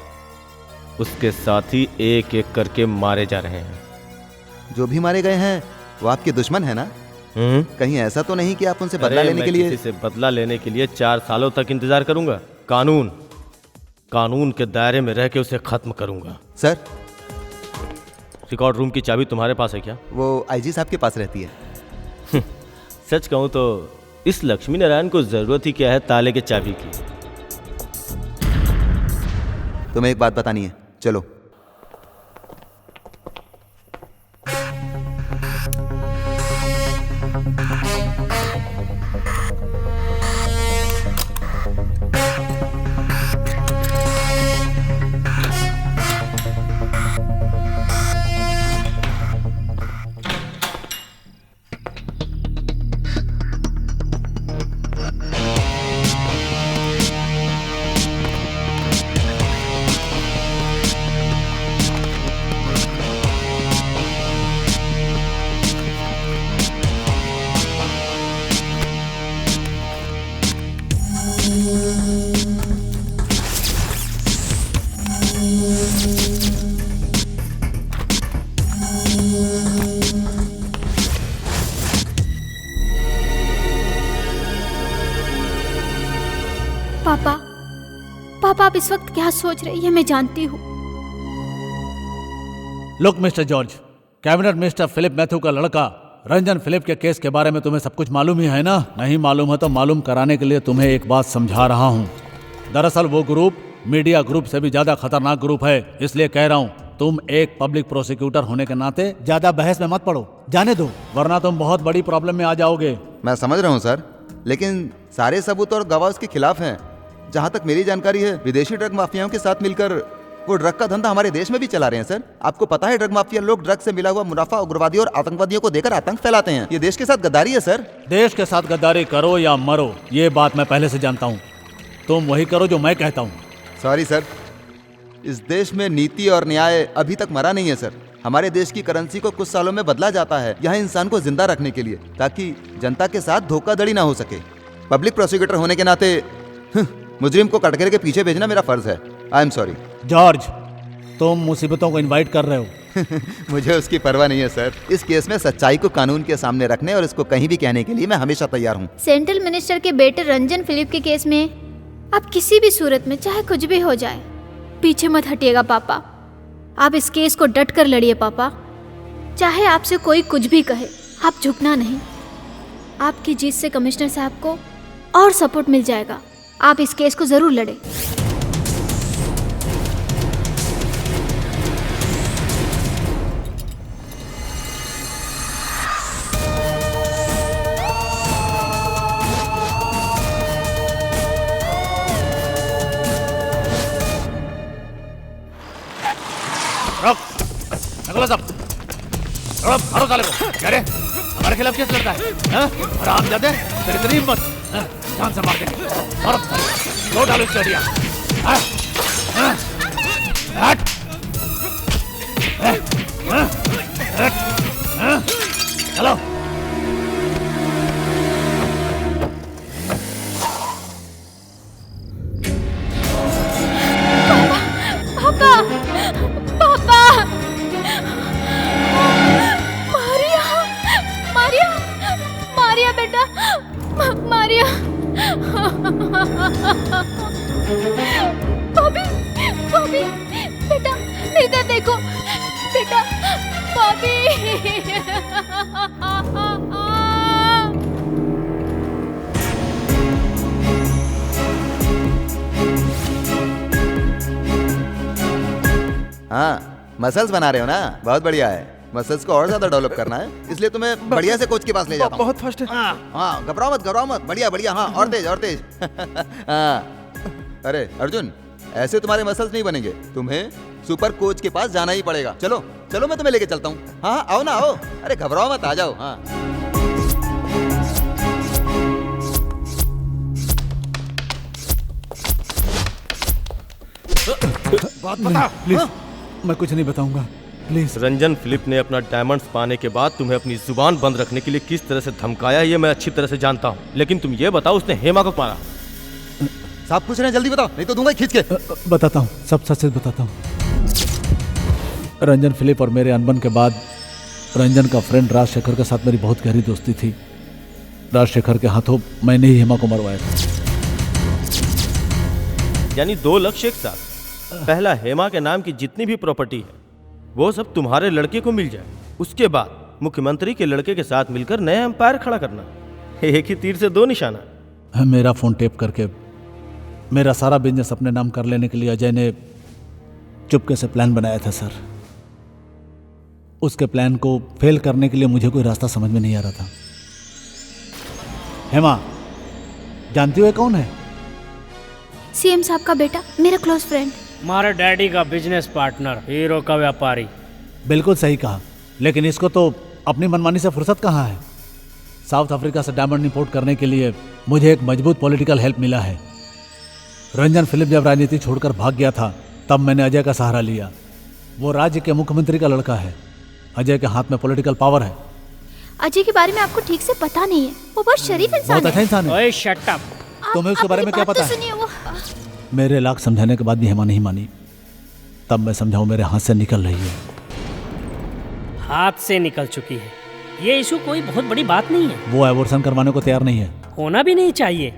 उसके साथी एक एक करके मारे जा रहे हैं। जो भी मारे गए हैं वो आपके दुश्मन है ना? कहीं ऐसा तो नहीं कि आप उनसे बदला लेने के लिए? किसी से बदला लेने के लिए 4 सालों तक इंतजार करूंगा? कानून के दायरे में रह के उसे खत्म करूंगा। सर, रिकॉर्ड रूम की चाबी तुम्हारे पास है क्या? वो आईजी साहब के पास रहती है। सच कहूं तो इस लक्ष्मी नारायण को जरूरत ही क्या है ताले के चाबी की। तुम्हें एक बात बतानी है, चलो। पापा आप इस वक्त क्या सोच रहे हैं ये मैं जानती हूँ। Look mister George, cabinet minister Philip Matthew का लड़का रंजन फिलिप के केस के बारे में तुम्हें सब कुछ मालूम ही है ना? नहीं मालूम है तो मालूम कराने के लिए तुम्हें एक बात समझा रहा हूँ। दरअसल वो ग्रुप मीडिया ग्रुप से भी ज्यादा खतरनाक ग्रुप है, इसलिए कह रहा हूँ तुम एक पब्लिक प्रोसिक्यूटर होने के नाते ज्यादा बहस में मत पड़ो, जाने दो, वरना तुम बहुत बड़ी प्रॉब्लम में आ जाओगे। मैं समझ रहा हूँ सर, लेकिन सारे सबूत और गवाह उसके खिलाफ हैं। जहाँ तक मेरी जानकारी है विदेशी ड्रग माफियाओं के साथ मिलकर वो ड्रग का धंधा हमारे देश में भी चला रहे हैं। सर, आपको पता है ड्रग माफिया लोग ड्रग से मिला हुआ मुनाफा उग्रवादियों और आतंकवादियों को देकर आतंक फैलाते हैं। ये देश के साथ गद्दारी है सर। देश के साथ गद्दारी करो या मरो, ये बात मैं पहले से जानता हूँ। तुम वही करो जो मैं कहता हूँ। सॉरी सर, इस देश में नीति और न्याय अभी तक मरा नहीं है सर। हमारे देश की करेंसी को कुछ सालों में बदला जाता है यहाँ इंसान को जिंदा रखने के लिए, ताकि जनता के साथ धोखाधड़ी ना हो सके। पब्लिक प्रोसिक्यूटर होने के नाते मुजरिम को कटघरे के पीछे भेजना मेरा फर्ज है। आई एम सॉरी। जॉर्ज, तुम मुसीबतों को इनवाइट कर रहे हो। मुझे उसकी परवाह नहीं है सर। इस केस में सच्चाई को कानून के सामने रखने और इसको कहीं भी कहने के लिए मैं हमेशा तैयार हूँ। सेंट्रल मिनिस्टर के बेटे रंजन फिलिप के केस में आप किसी भी सूरत में चाहे कुछ भी हो जाए पीछे मत हटिएगा पापा। आप इस केस को डट कर लड़िए पापा, चाहे आपसे कोई कुछ भी कहे, आप झुकना नहीं। आपकी जीत से कमिश्नर साहब को और सपोर्ट मिल जाएगा। आप इस केस को जरूर लड़े। मारो साले को। क्या रे, हमारे खिलाफ केस लड़ता है? आराम जाते तेरी इतनी हिम्मत, जान से मार देंगे। मारो साले, दो डालो इसके दिया। चलो। पापा, पापा, मारिया, मारिया, मारिया बेटा, मारिया। बॉबी, बॉबी, बेटा, इधर देखो, बेटा, बॉबी। हाँ, मसल्स बना रहे हो ना, बहुत बढ़िया है। मसल्स को और ज्यादा डेवलप करना है, इसलिए तुम्हें बढ़िया से कोच के पास ले जाता हूँ। बहुत फास्ट है। हाँ, घबराओ मत, बढ़िया बढ़िया, हाँ और तेज हाँ। अरे अर्जुन, ऐसे तुम्हारे मसल्स नहीं बनेंगे, तुम्हें सुपर कोच के पास जाना ही पड़ेगा। चलो चलो, मैं तुम्हें लेके चलता हूँ। हाँ आओ ना, आओ, अरे घबराओ मत, आ जाओ। हाँ बात बता। प्लीज, मैं कुछ नहीं बताऊंगा, प्लीज। रंजन फिलिप ने अपना डायमंड्स पाने के बाद तुम्हें अपनी जुबान बंद रखने के लिए किस तरह से धमकाया, ये मैं अच्छी तरह से जानता हूँ। लेकिन तुम ये बताओ, उसने हेमा को मारा? साहब पूछ रहे हैं, जल्दी बताओ, नहीं तो दूंगा खींच के। बताता हूँ, सब सच सच बताता हूँ। रंजन फिलिप और मेरे अनबन के बाद रंजन का फ्रेंड राजशेखर के साथ मेरी बहुत गहरी दोस्ती थी। राजशेखर के हाथों मैंने ही हेमा को मरवाया था। यानी 2 लक्ष्य एक साथ। पहला, हेमा के नाम की जितनी भी प्रॉपर्टी है वो सब तुम्हारे लड़के को मिल जाए। उसके बाद मुख्यमंत्री के लड़के के साथ मिलकर नया एम्पायर खड़ा करना। एक ही तीर से 2 निशाना। मेरा फोन टेप करके मेरा सारा बिजनेस अपने नाम कर लेने के लिए अजय ने चुपके से प्लान बनाया था सर। उसके प्लान को फेल करने के लिए मुझे कोई रास्ता समझ में नहीं आ रहा था। हेमा, जानती हो कौन है? सीएम साहब का बेटा, मेरा क्लोज फ्रेंड। हमारे डैडी का बिजनेस पार्टनर, हीरो का व्यापारी। बिल्कुल सही कहा, लेकिन इसको तो अपनी मनमानी से फुर्सत कहाँ है। साउथ अफ्रीका से डायमंड इंपोर्ट करने के लिए मुझे एक मजबूत पॉलिटिकल हेल्प मिला है। रंजन फिलिप जब राजनीति छोड़कर भाग गया था तब मैंने अजय का सहारा लिया। वो राज्य के मुख्यमंत्री का लड़का है। अजय के हाथ में पॉलिटिकल पावर है। अजय के बारे में आपको ठीक से पता नहीं है। वो बहुत शरीफ इंसान है। बहुत अच्छा इंसान है। ओए शट अप। तुम्हें उसके बारे में क्या पता है? वो मेरे लाख समझाने के बाद भी हेमा नहीं मानी। तब मैं समझाऊं, मेरे हाथ से निकल रही है। हाथ से निकल चुकी है, ये इशू कोई बहुत बड़ी बात नहीं है। वो एबॉर्शन करवाने को तैयार नहीं है। होना भी नहीं चाहिए।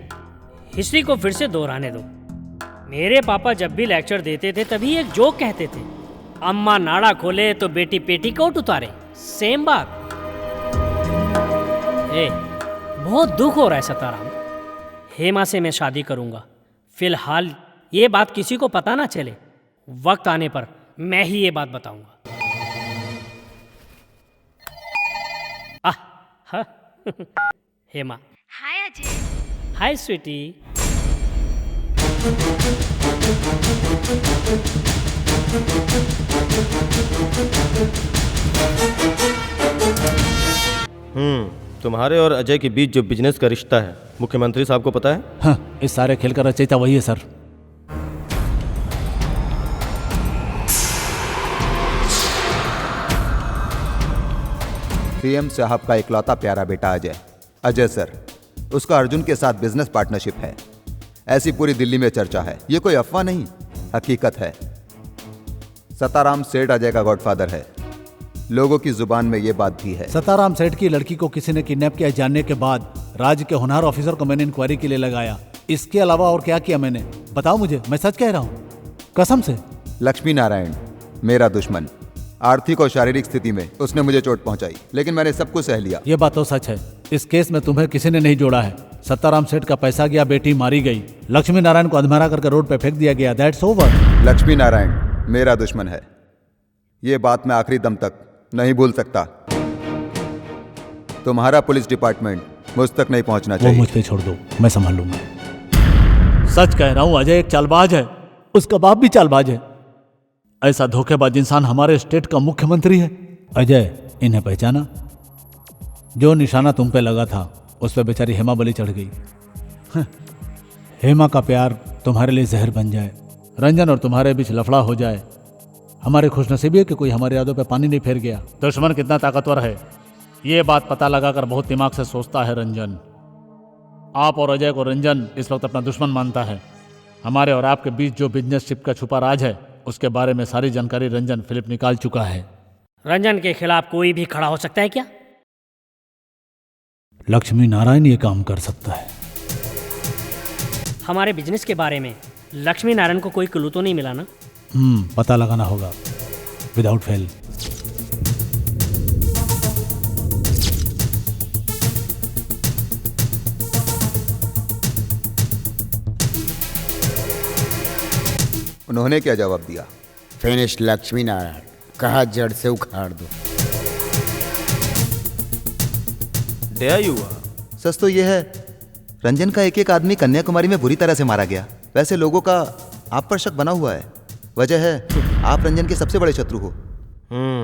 हिस्ट्री को फिर से दोहराने दो। मेरे पापा जब भी लेक्चर देते थे तभी एक जोक कहते थे, अम्मा नाड़ा खोले तो बेटी पेटीकोट उतारे। सेम बात। बहुत दुख हो रहा है सताराम। हेमा से मैं शादी करूंगा। फिलहाल ये बात किसी को पता ना चले। वक्त आने पर मैं ही ये बात बताऊंगा। हाँ। हेमा। हाय अजय। हाय स्वीटी। तुम्हारे और अजय के बीच जो बिजनेस का रिश्ता है, मुख्यमंत्री साहब को पता है? हाँ, इस सारे खेल का रचयिता वही है सर। सीएम साहब का इकलौता प्यारा बेटा अजय। अजय सर, उसका अर्जुन के साथ बिजनेस पार्टनरशिप है, ऐसी पूरी दिल्ली में चर्चा है। ये कोई अफवाह नहीं, हकीकत है। सताराम सेठ अजय का गॉडफादर है। लोगों की जुबान में ये बात भी है। सताराम सेठ की लड़की को किसी ने किडनैप किया जानने के बाद राज्य के होनहार ऑफिसर को मैंने इंक्वायरी के लिए लगाया। इसके अलावा और क्या किया मैंने? बताओ मुझे, मैं सच कह रहा हूँ कसम से। लक्ष्मी नारायण मेरा दुश्मन। आर्थिक और शारीरिक स्थिति में उसने मुझे चोट पहुंचाई, लेकिन मैंने सब कुछ सह लिया। ये बात तो सच है। इस केस में तुम्हें किसी ने नहीं जोड़ा है। सताराम सेठ का पैसा गया, बेटी मारी गई, लक्ष्मी नारायण को अधमरा करके रोड पे फेंक दिया गया। That's over. लक्ष्मी नारायण मेरा दुश्मन है, ये बात मैं आखिरी दम तक नहीं भूल सकता। तुम्हारा पुलिस डिपार्टमेंट मुझ तक नहीं पहुंचना चाहिए। वो मुझ पे छोड़ दो, मैं संभाल लूंगा। सच कह रहा हूं, अजय एक चालबाज है। उसका बाप भी चालबाज है। ऐसा धोखेबाज इंसान हमारे स्टेट का मुख्यमंत्री है। अजय, इन्हें पहचाना? जो निशाना तुम पे लगा था उस पे बेचारी हेमा बलि चढ़ गई। हेमा का प्यार तुम्हारे लिए जहर बन जाए, रंजन और तुम्हारे बीच लफड़ा हो जाए। हमारे खुशनसीबी है कि कोई हमारे यादों पे पानी नहीं फेर गया। दुश्मन कितना ताकतवर है ये बात पता लगाकर बहुत दिमाग से सोचता है रंजन। आप और अजय को रंजन इस वक्त अपना दुश्मन मानता है। हमारे और आपके बीच जो बिजनेसशिप का छुपा राज है उसके बारे में सारी जानकारी रंजन फिलिप निकाल चुका है। रंजन के खिलाफ कोई भी खड़ा हो सकता है क्या? लक्ष्मी नारायण ये काम कर सकता है। हमारे बिजनेस के बारे में लक्ष्मी नारायण को कोई क्लू तो नहीं मिला ना? पता लगाना होगा विदाउट फेल। उन्होंने क्या जवाब दिया? फिनिश लक्ष्मी नारायण, कहा जड़ से उखाड़ दो। कैसे आई हुआ? सच तो ये है, रंजन का एक एक आदमी कन्याकुमारी में बुरी तरह से मारा गया। वैसे लोगों का आप पर शक बना हुआ है। वजह है आप रंजन के सबसे बड़े शत्रु हो।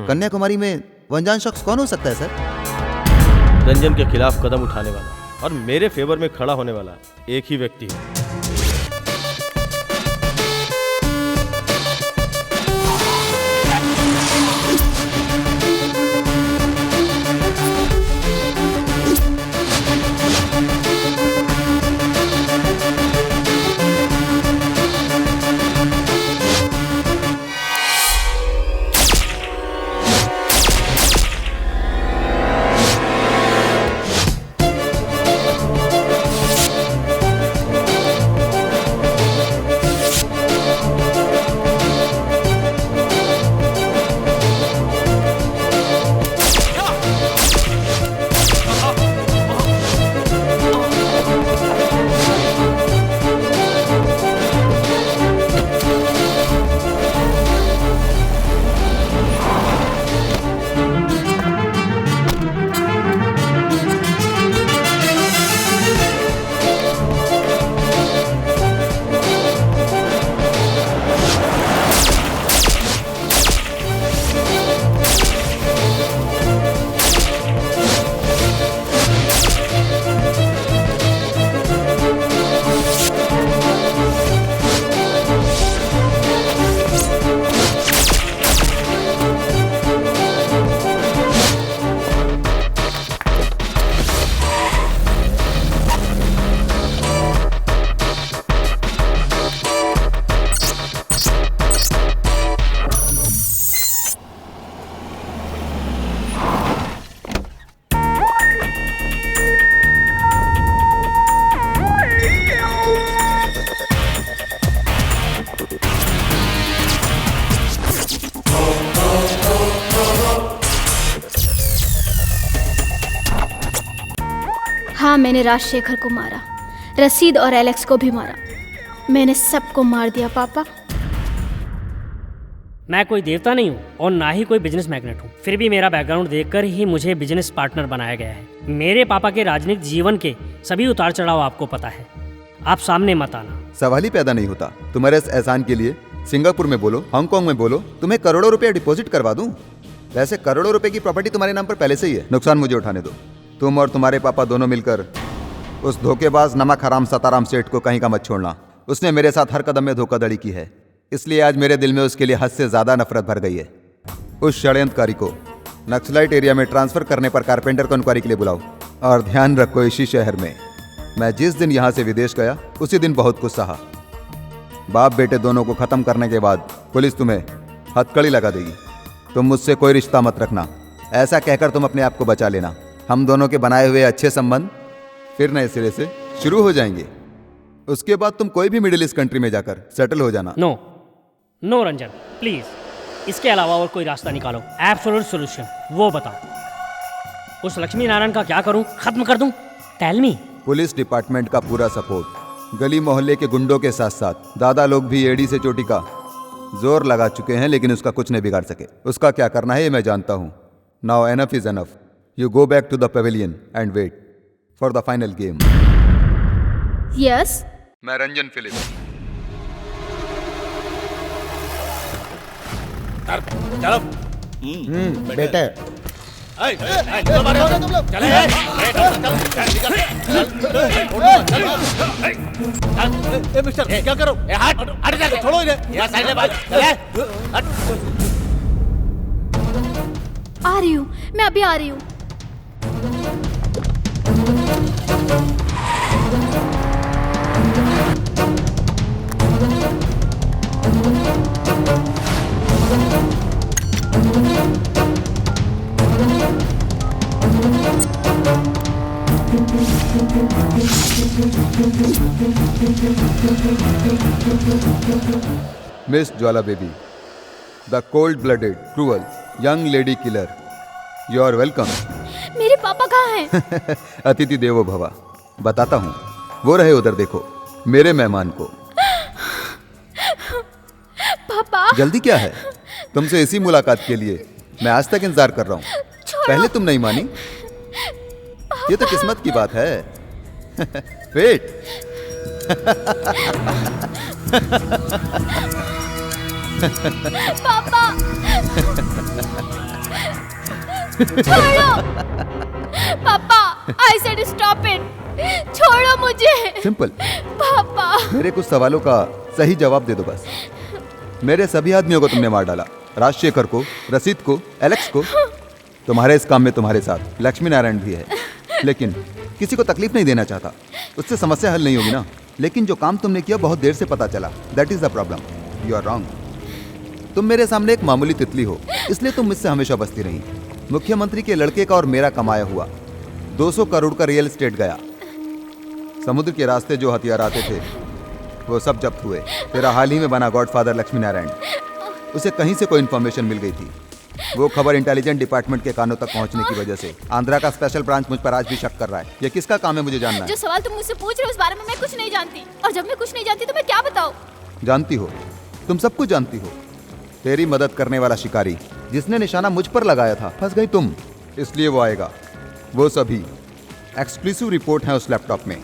कन्याकुमारी में अनजान शख्स कौन हो सकता है सर? रंजन के खिलाफ कदम उठाने वाला और मेरे फेवर में खड़ा होने वाला एक ही व्यक्ति है। हाँ, मैंने राजशेखर को मारा, रसीद और एलेक्स को भी मारा। मैंने सबको मार दिया पापा। मैं कोई देवता नहीं हूँ और ना ही कोई बिजनेस मैग्नेट हूँ। फिर भी मेरा बैकग्राउंड देखकर ही मुझे बिजनेस पार्टनर बनाया गया है। मेरे पापा के राजनीतिक जीवन के सभी उतार चढ़ाव आपको पता है। आप सामने मत आना। सवाल ही पैदा नहीं होता। तुम्हारे इस एहसान के लिए सिंगापुर में बोलो, हांगकांग में बोलो, तुम्हें करोड़ों रुपए डिपॉजिट करवा दूं। वैसे करोड़ों रुपए की प्रॉपर्टी तुम्हारे नाम पर पहले से ही है। नुकसान मुझे उठाने दो। तुम और तुम्हारे पापा दोनों मिलकर उस धोखेबाज नमक हराम सताराम सेठ को कहीं का मत छोड़ना। उसने मेरे साथ हर कदम में धोखाधड़ी की है, इसलिए आज मेरे दिल में उसके लिए हद से ज्यादा नफरत भर गई है। उस षड्यंत्रकारी को नक्सलाइट एरिया में ट्रांसफर करने पर कारपेंटर को इंक्वायरी के लिए बुलाओ। और ध्यान रखो, इसी शहर में मैं जिस दिन यहाँ से विदेश गया उसी दिन बहुत कुछ सहा। बाप बेटे दोनों को खत्म करने के बाद पुलिस तुम्हें हथकड़ी लगा देगी। तुम मुझसे कोई रिश्ता मत रखना, ऐसा कहकर तुम अपने आप को बचा लेना। हम दोनों के बनाए हुए अच्छे संबंध फिर नए सिरे से शुरू हो जाएंगे। उसके बाद तुम कोई भी मिडिल ईस्ट कंट्री में जाकर सेटल हो जाना। नो नो रंजन, प्लीज, इसके अलावा और कोई रास्ता निकालो। एब्सोल्यूट सॉल्यूशन वो बताओ। उस लक्ष्मी नारायण का क्या करूं? खत्म कर दूं? Tell me. पुलिस डिपार्टमेंट का पूरा सपोर्ट, गली मोहल्ले के गुंडों के साथ साथ दादा लोग भी एड़ी से चोटी का जोर लगा चुके हैं, लेकिन उसका कुछ नहीं बिगाड़ सके। उसका क्या करना है ये मैं जानता हूं। Now enough is enough. You go back to the pavilion and wait for the final game. Yes, मैं रंजन फिलिप। चलो बेटा मिस्टर क्या करो? हट जाके छोड़ो इन्हें। यहाँ साइड में बात आ रही हूँ मैं, अभी आ रही हूँ। Miss Jwala baby, the cold blooded cruel young lady killer, you are welcome. मेरे पापा कहाँ हैं? अतिथि देवो भवा। बताता हूँ, वो रहे उधर, देखो मेरे मेहमान को। पापा जल्दी क्या है? तुमसे इसी मुलाकात के लिए मैं आज तक इंतजार कर रहा हूँ। पहले तुम नहीं मानी। ये तो किस्मत की बात है। वेट। पापा छोड़ो। पापा आई सेड स्टॉप इट। छोड़ो मुझे। सिंपल। पापा मेरे कुछ सवालों का सही जवाब दे दो बस। मेरे सभी आदमियों को तुमने मार डाला, राजशेखर को, रसीद को, एलेक्स को। तुम्हारे इस काम में तुम्हारे साथ लक्ष्मी नारायण भी है, लेकिन किसी को तकलीफ नहीं देना चाहता। उससे समस्या हल नहीं होगी ना। लेकिन जो काम तुमने किया बहुत देर से पता चला। That is the problem. You are wrong. तुम मेरे सामने एक मामूली तितली हो, इसलिए तुम मुझसे हमेशा बचती रही। मुख्यमंत्री के लड़के का और मेरा कमाया हुआ 200 करोड़ का रियल एस्टेट गया। समुद्र के रास्ते जो हथियार आते थे वो सब जब्त हुए। तेरा हाल ही में बना गॉडफादर लक्ष्मी नारायण, उसे कहीं से कोई इन्फॉर्मेशन मिल गई थी। वो खबर इंटेलिजेंस डिपार्टमेंट के कानों तक पहुंचने की वजह से आंध्रा का स्पेशल ब्रांच मुझ पर आज भी शक कर रहा है। ये किसका काम है मुझे जानना है। जो सवाल तुम मुझसे पूछ रहे हो उस बारे में मैं कुछ नहीं जानती, और जब मैं कुछ नहीं जानती तो मैं क्या बताऊं। जानती हो, तुम सब कुछ जानती हो। तेरी मदद करने वाला शिकारी जिसने निशाना मुझ पर लगाया था, फंस गई तुम, इसलिए वो आएगा। वो सभी एक्सक्लूसिव रिपोर्ट है उस लैपटॉप में।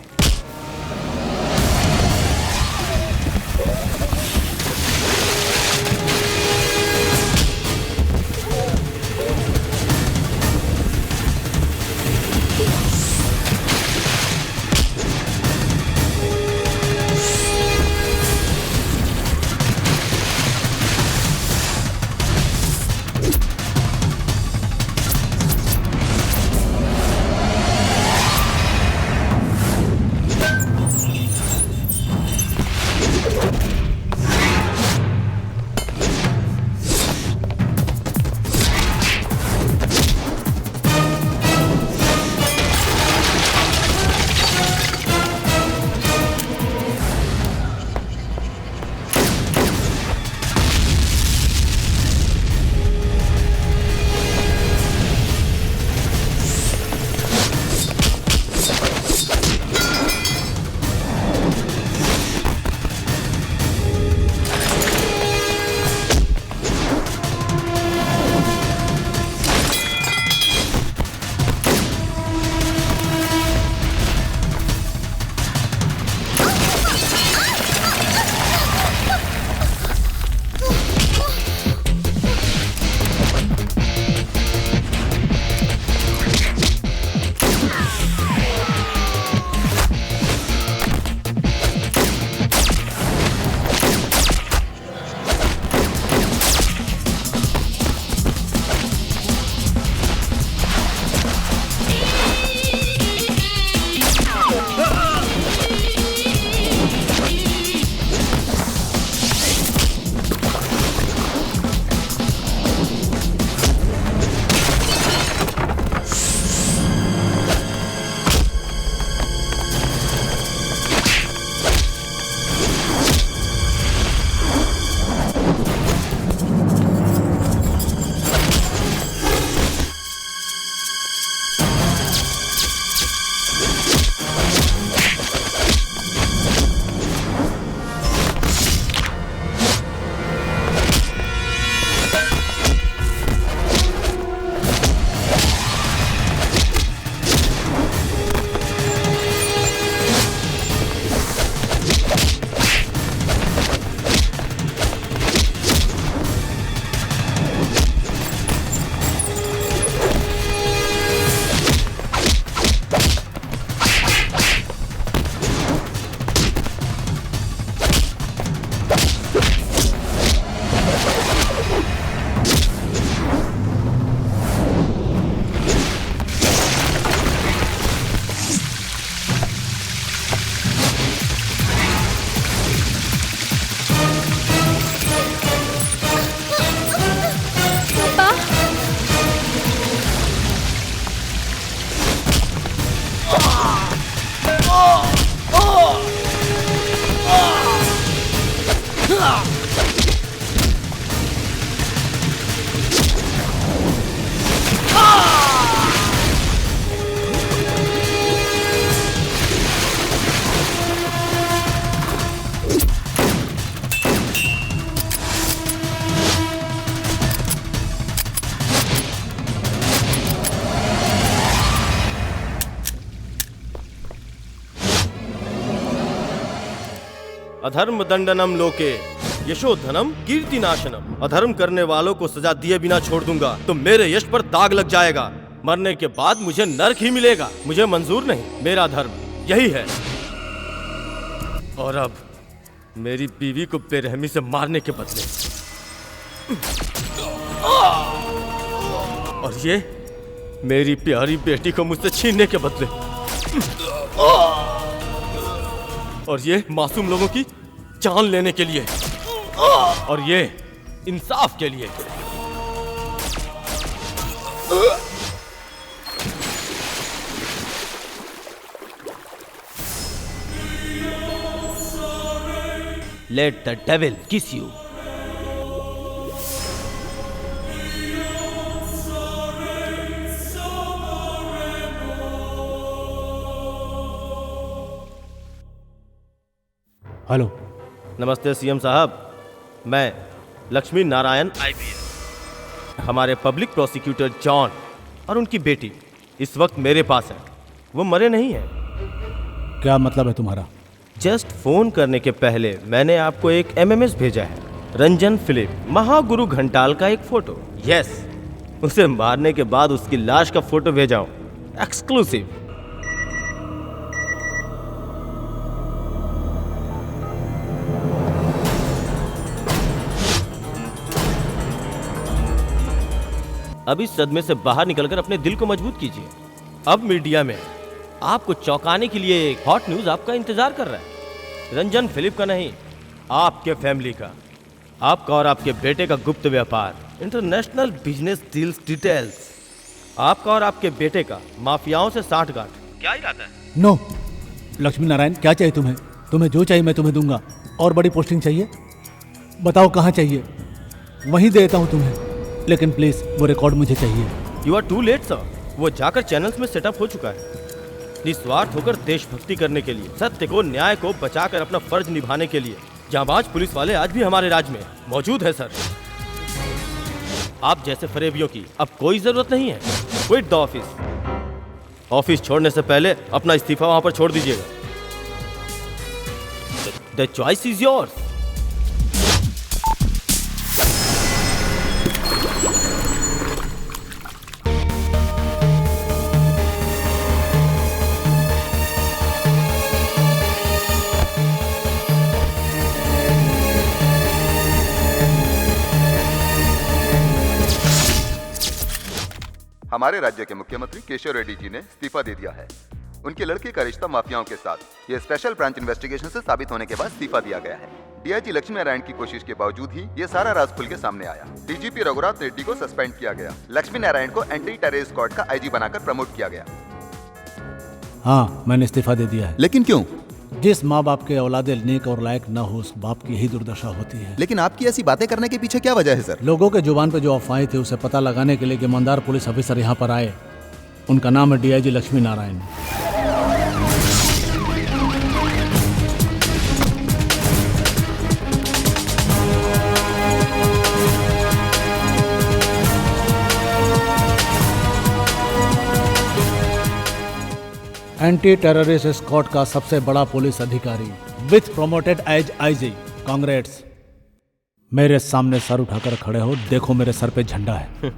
अधर्म दंडनम लोके यशोधनम कीर्तिनाशनम। अधर्म करने वालों को सजा दिए बिना छोड़ दूंगा तो मेरे यश पर दाग लग जाएगा। मरने के बाद मुझे नरक ही मिलेगा। मुझे मंजूर नहीं, मेरा धर्म यही है। और अब मेरी बीवी को बेरहमी से मारने के बदले, और ये मेरी प्यारी बेटी को मुझसे छीनने के बदले, और ये मासूम लोगों की जान लेने के लिए, और ये इंसाफ के लिए। Let the devil kiss you. Hello. नमस्ते सीएम साहब, मैं लक्ष्मी नारायण IPS। हमारे पब्लिक प्रोसिक्यूटर जॉन और उनकी बेटी इस वक्त मेरे पास है। वो मरे नहीं हैं। क्या मतलब है तुम्हारा? जस्ट फोन करने के पहले मैंने आपको एक MMS भेजा है। रंजन फिलिप, महागुरु घंटाल का एक फोटो। यस, उसे मारने के बाद उसकी लाश का फोटो भेजा हूं, एक्सक्लूसिव। अब इस सदमे से बाहर निकलकर अपने दिल को मजबूत कीजिए। अब मीडिया में आपको चौंकाने के लिए एक हॉट न्यूज आपका इंतजार कर रहा है। रंजन फिलिप का नहीं, आपके फैमिली का, आपका और आपके बेटे का गुप्त व्यापार, इंटरनेशनल बिजनेस डील्स डिटेल्स, आपका और आपके बेटे का माफियाओं से साठगांठ। क्या इरादा है? नो लक्ष्मी नारायण, क्या चाहिए तुम्हें? तुम्हें जो चाहिए मैं तुम्हें दूंगा। और बड़ी पोस्टिंग चाहिए? बताओ कहाँ चाहिए, वहीं देता हूँ तुम्हें। लेकिन प्लीज वो रिकॉर्ड मुझे चाहिए। You are too late sir. वो जाकर चैनल्स में सेटअप हो चुका है। निस्वार्थ होकर देशभक्ति करने के लिए, सत्य को, न्याय को बचाकर अपना फर्ज निभाने के लिए जांबाज पुलिस वाले आज भी हमारे राज्य में मौजूद है सर। आप जैसे फरेबियों की अब कोई जरूरत नहीं है। Quit the office. ऑफिस छोड़ने से पहले अपना इस्तीफा वहां पर छोड़ दीजिएगा। The choice is yours. हमारे राज्य के मुख्यमंत्री केशव रेड्डी जी ने इस्तीफा दे दिया है। उनके लड़के का रिश्ता माफियाओं के साथ ये स्पेशल ब्रांच इन्वेस्टिगेशन से साबित होने के बाद इस्तीफा दिया गया है। डीआईजी लक्ष्मी नारायण की कोशिश के बावजूद ही ये सारा राज खुल के सामने आया। डीजीपी रघुराज रेड्डी को सस्पेंड किया गया। लक्ष्मी नारायण को एंटी टेरर स्क्वाड का आईजी बनाकर प्रमोट किया गया। हाँ, मैंने इस्तीफा दे दिया है। लेकिन क्यों? जिस माँ बाप के औलादे नेक और लायक न हो, उस बाप की यही दुर्दशा होती है। लेकिन आपकी ऐसी बातें करने के पीछे क्या वजह है सर? लोगों के जुबान पे जो अफवाहें थी उसे पता लगाने के लिए ईमानदार पुलिस ऑफिसर यहाँ पर आए। उनका नाम है DIG Lakshmi Narayan. Anti terrorist squad का सबसे बड़ा पुलिस अधिकारी with promoted as IG. Congrats. मेरे सामने सर उठाकर खड़े हो, देखो मेरे सर पे झंडा है।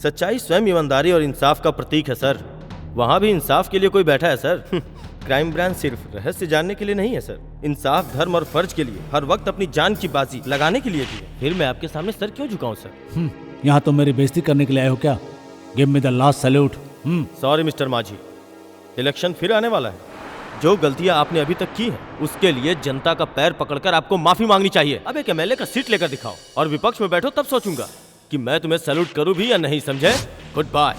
सच्चाई स्वयं ईमानदारी और इंसाफ का प्रतीक है सर। वहाँ भी इंसाफ के लिए कोई बैठा है सर। क्राइम ब्रांच सिर्फ रहस्य जानने के लिए नहीं है सर, इंसाफ, धर्म और फर्ज के लिए हर वक्त अपनी जान की बाजी लगाने के लिए भी है। फिर मैं आपके सामने सर क्यों झुकाऊं सर? यहाँ तो मेरी बेइज्जती करने के लिए आए हो क्या? Give me the last salute. Sorry mister माझी, इलेक्शन फिर आने वाला है। जो गलतियां आपने अभी तक की हैं, उसके लिए जनता का पैर पकड़कर आपको माफी मांगनी चाहिए। अब एक एमएलए का सीट लेकर दिखाओ और विपक्ष में बैठो, तब सोचूंगा कि मैं तुम्हें सैल्यूट करूं भी या नहीं, समझे? Good bye.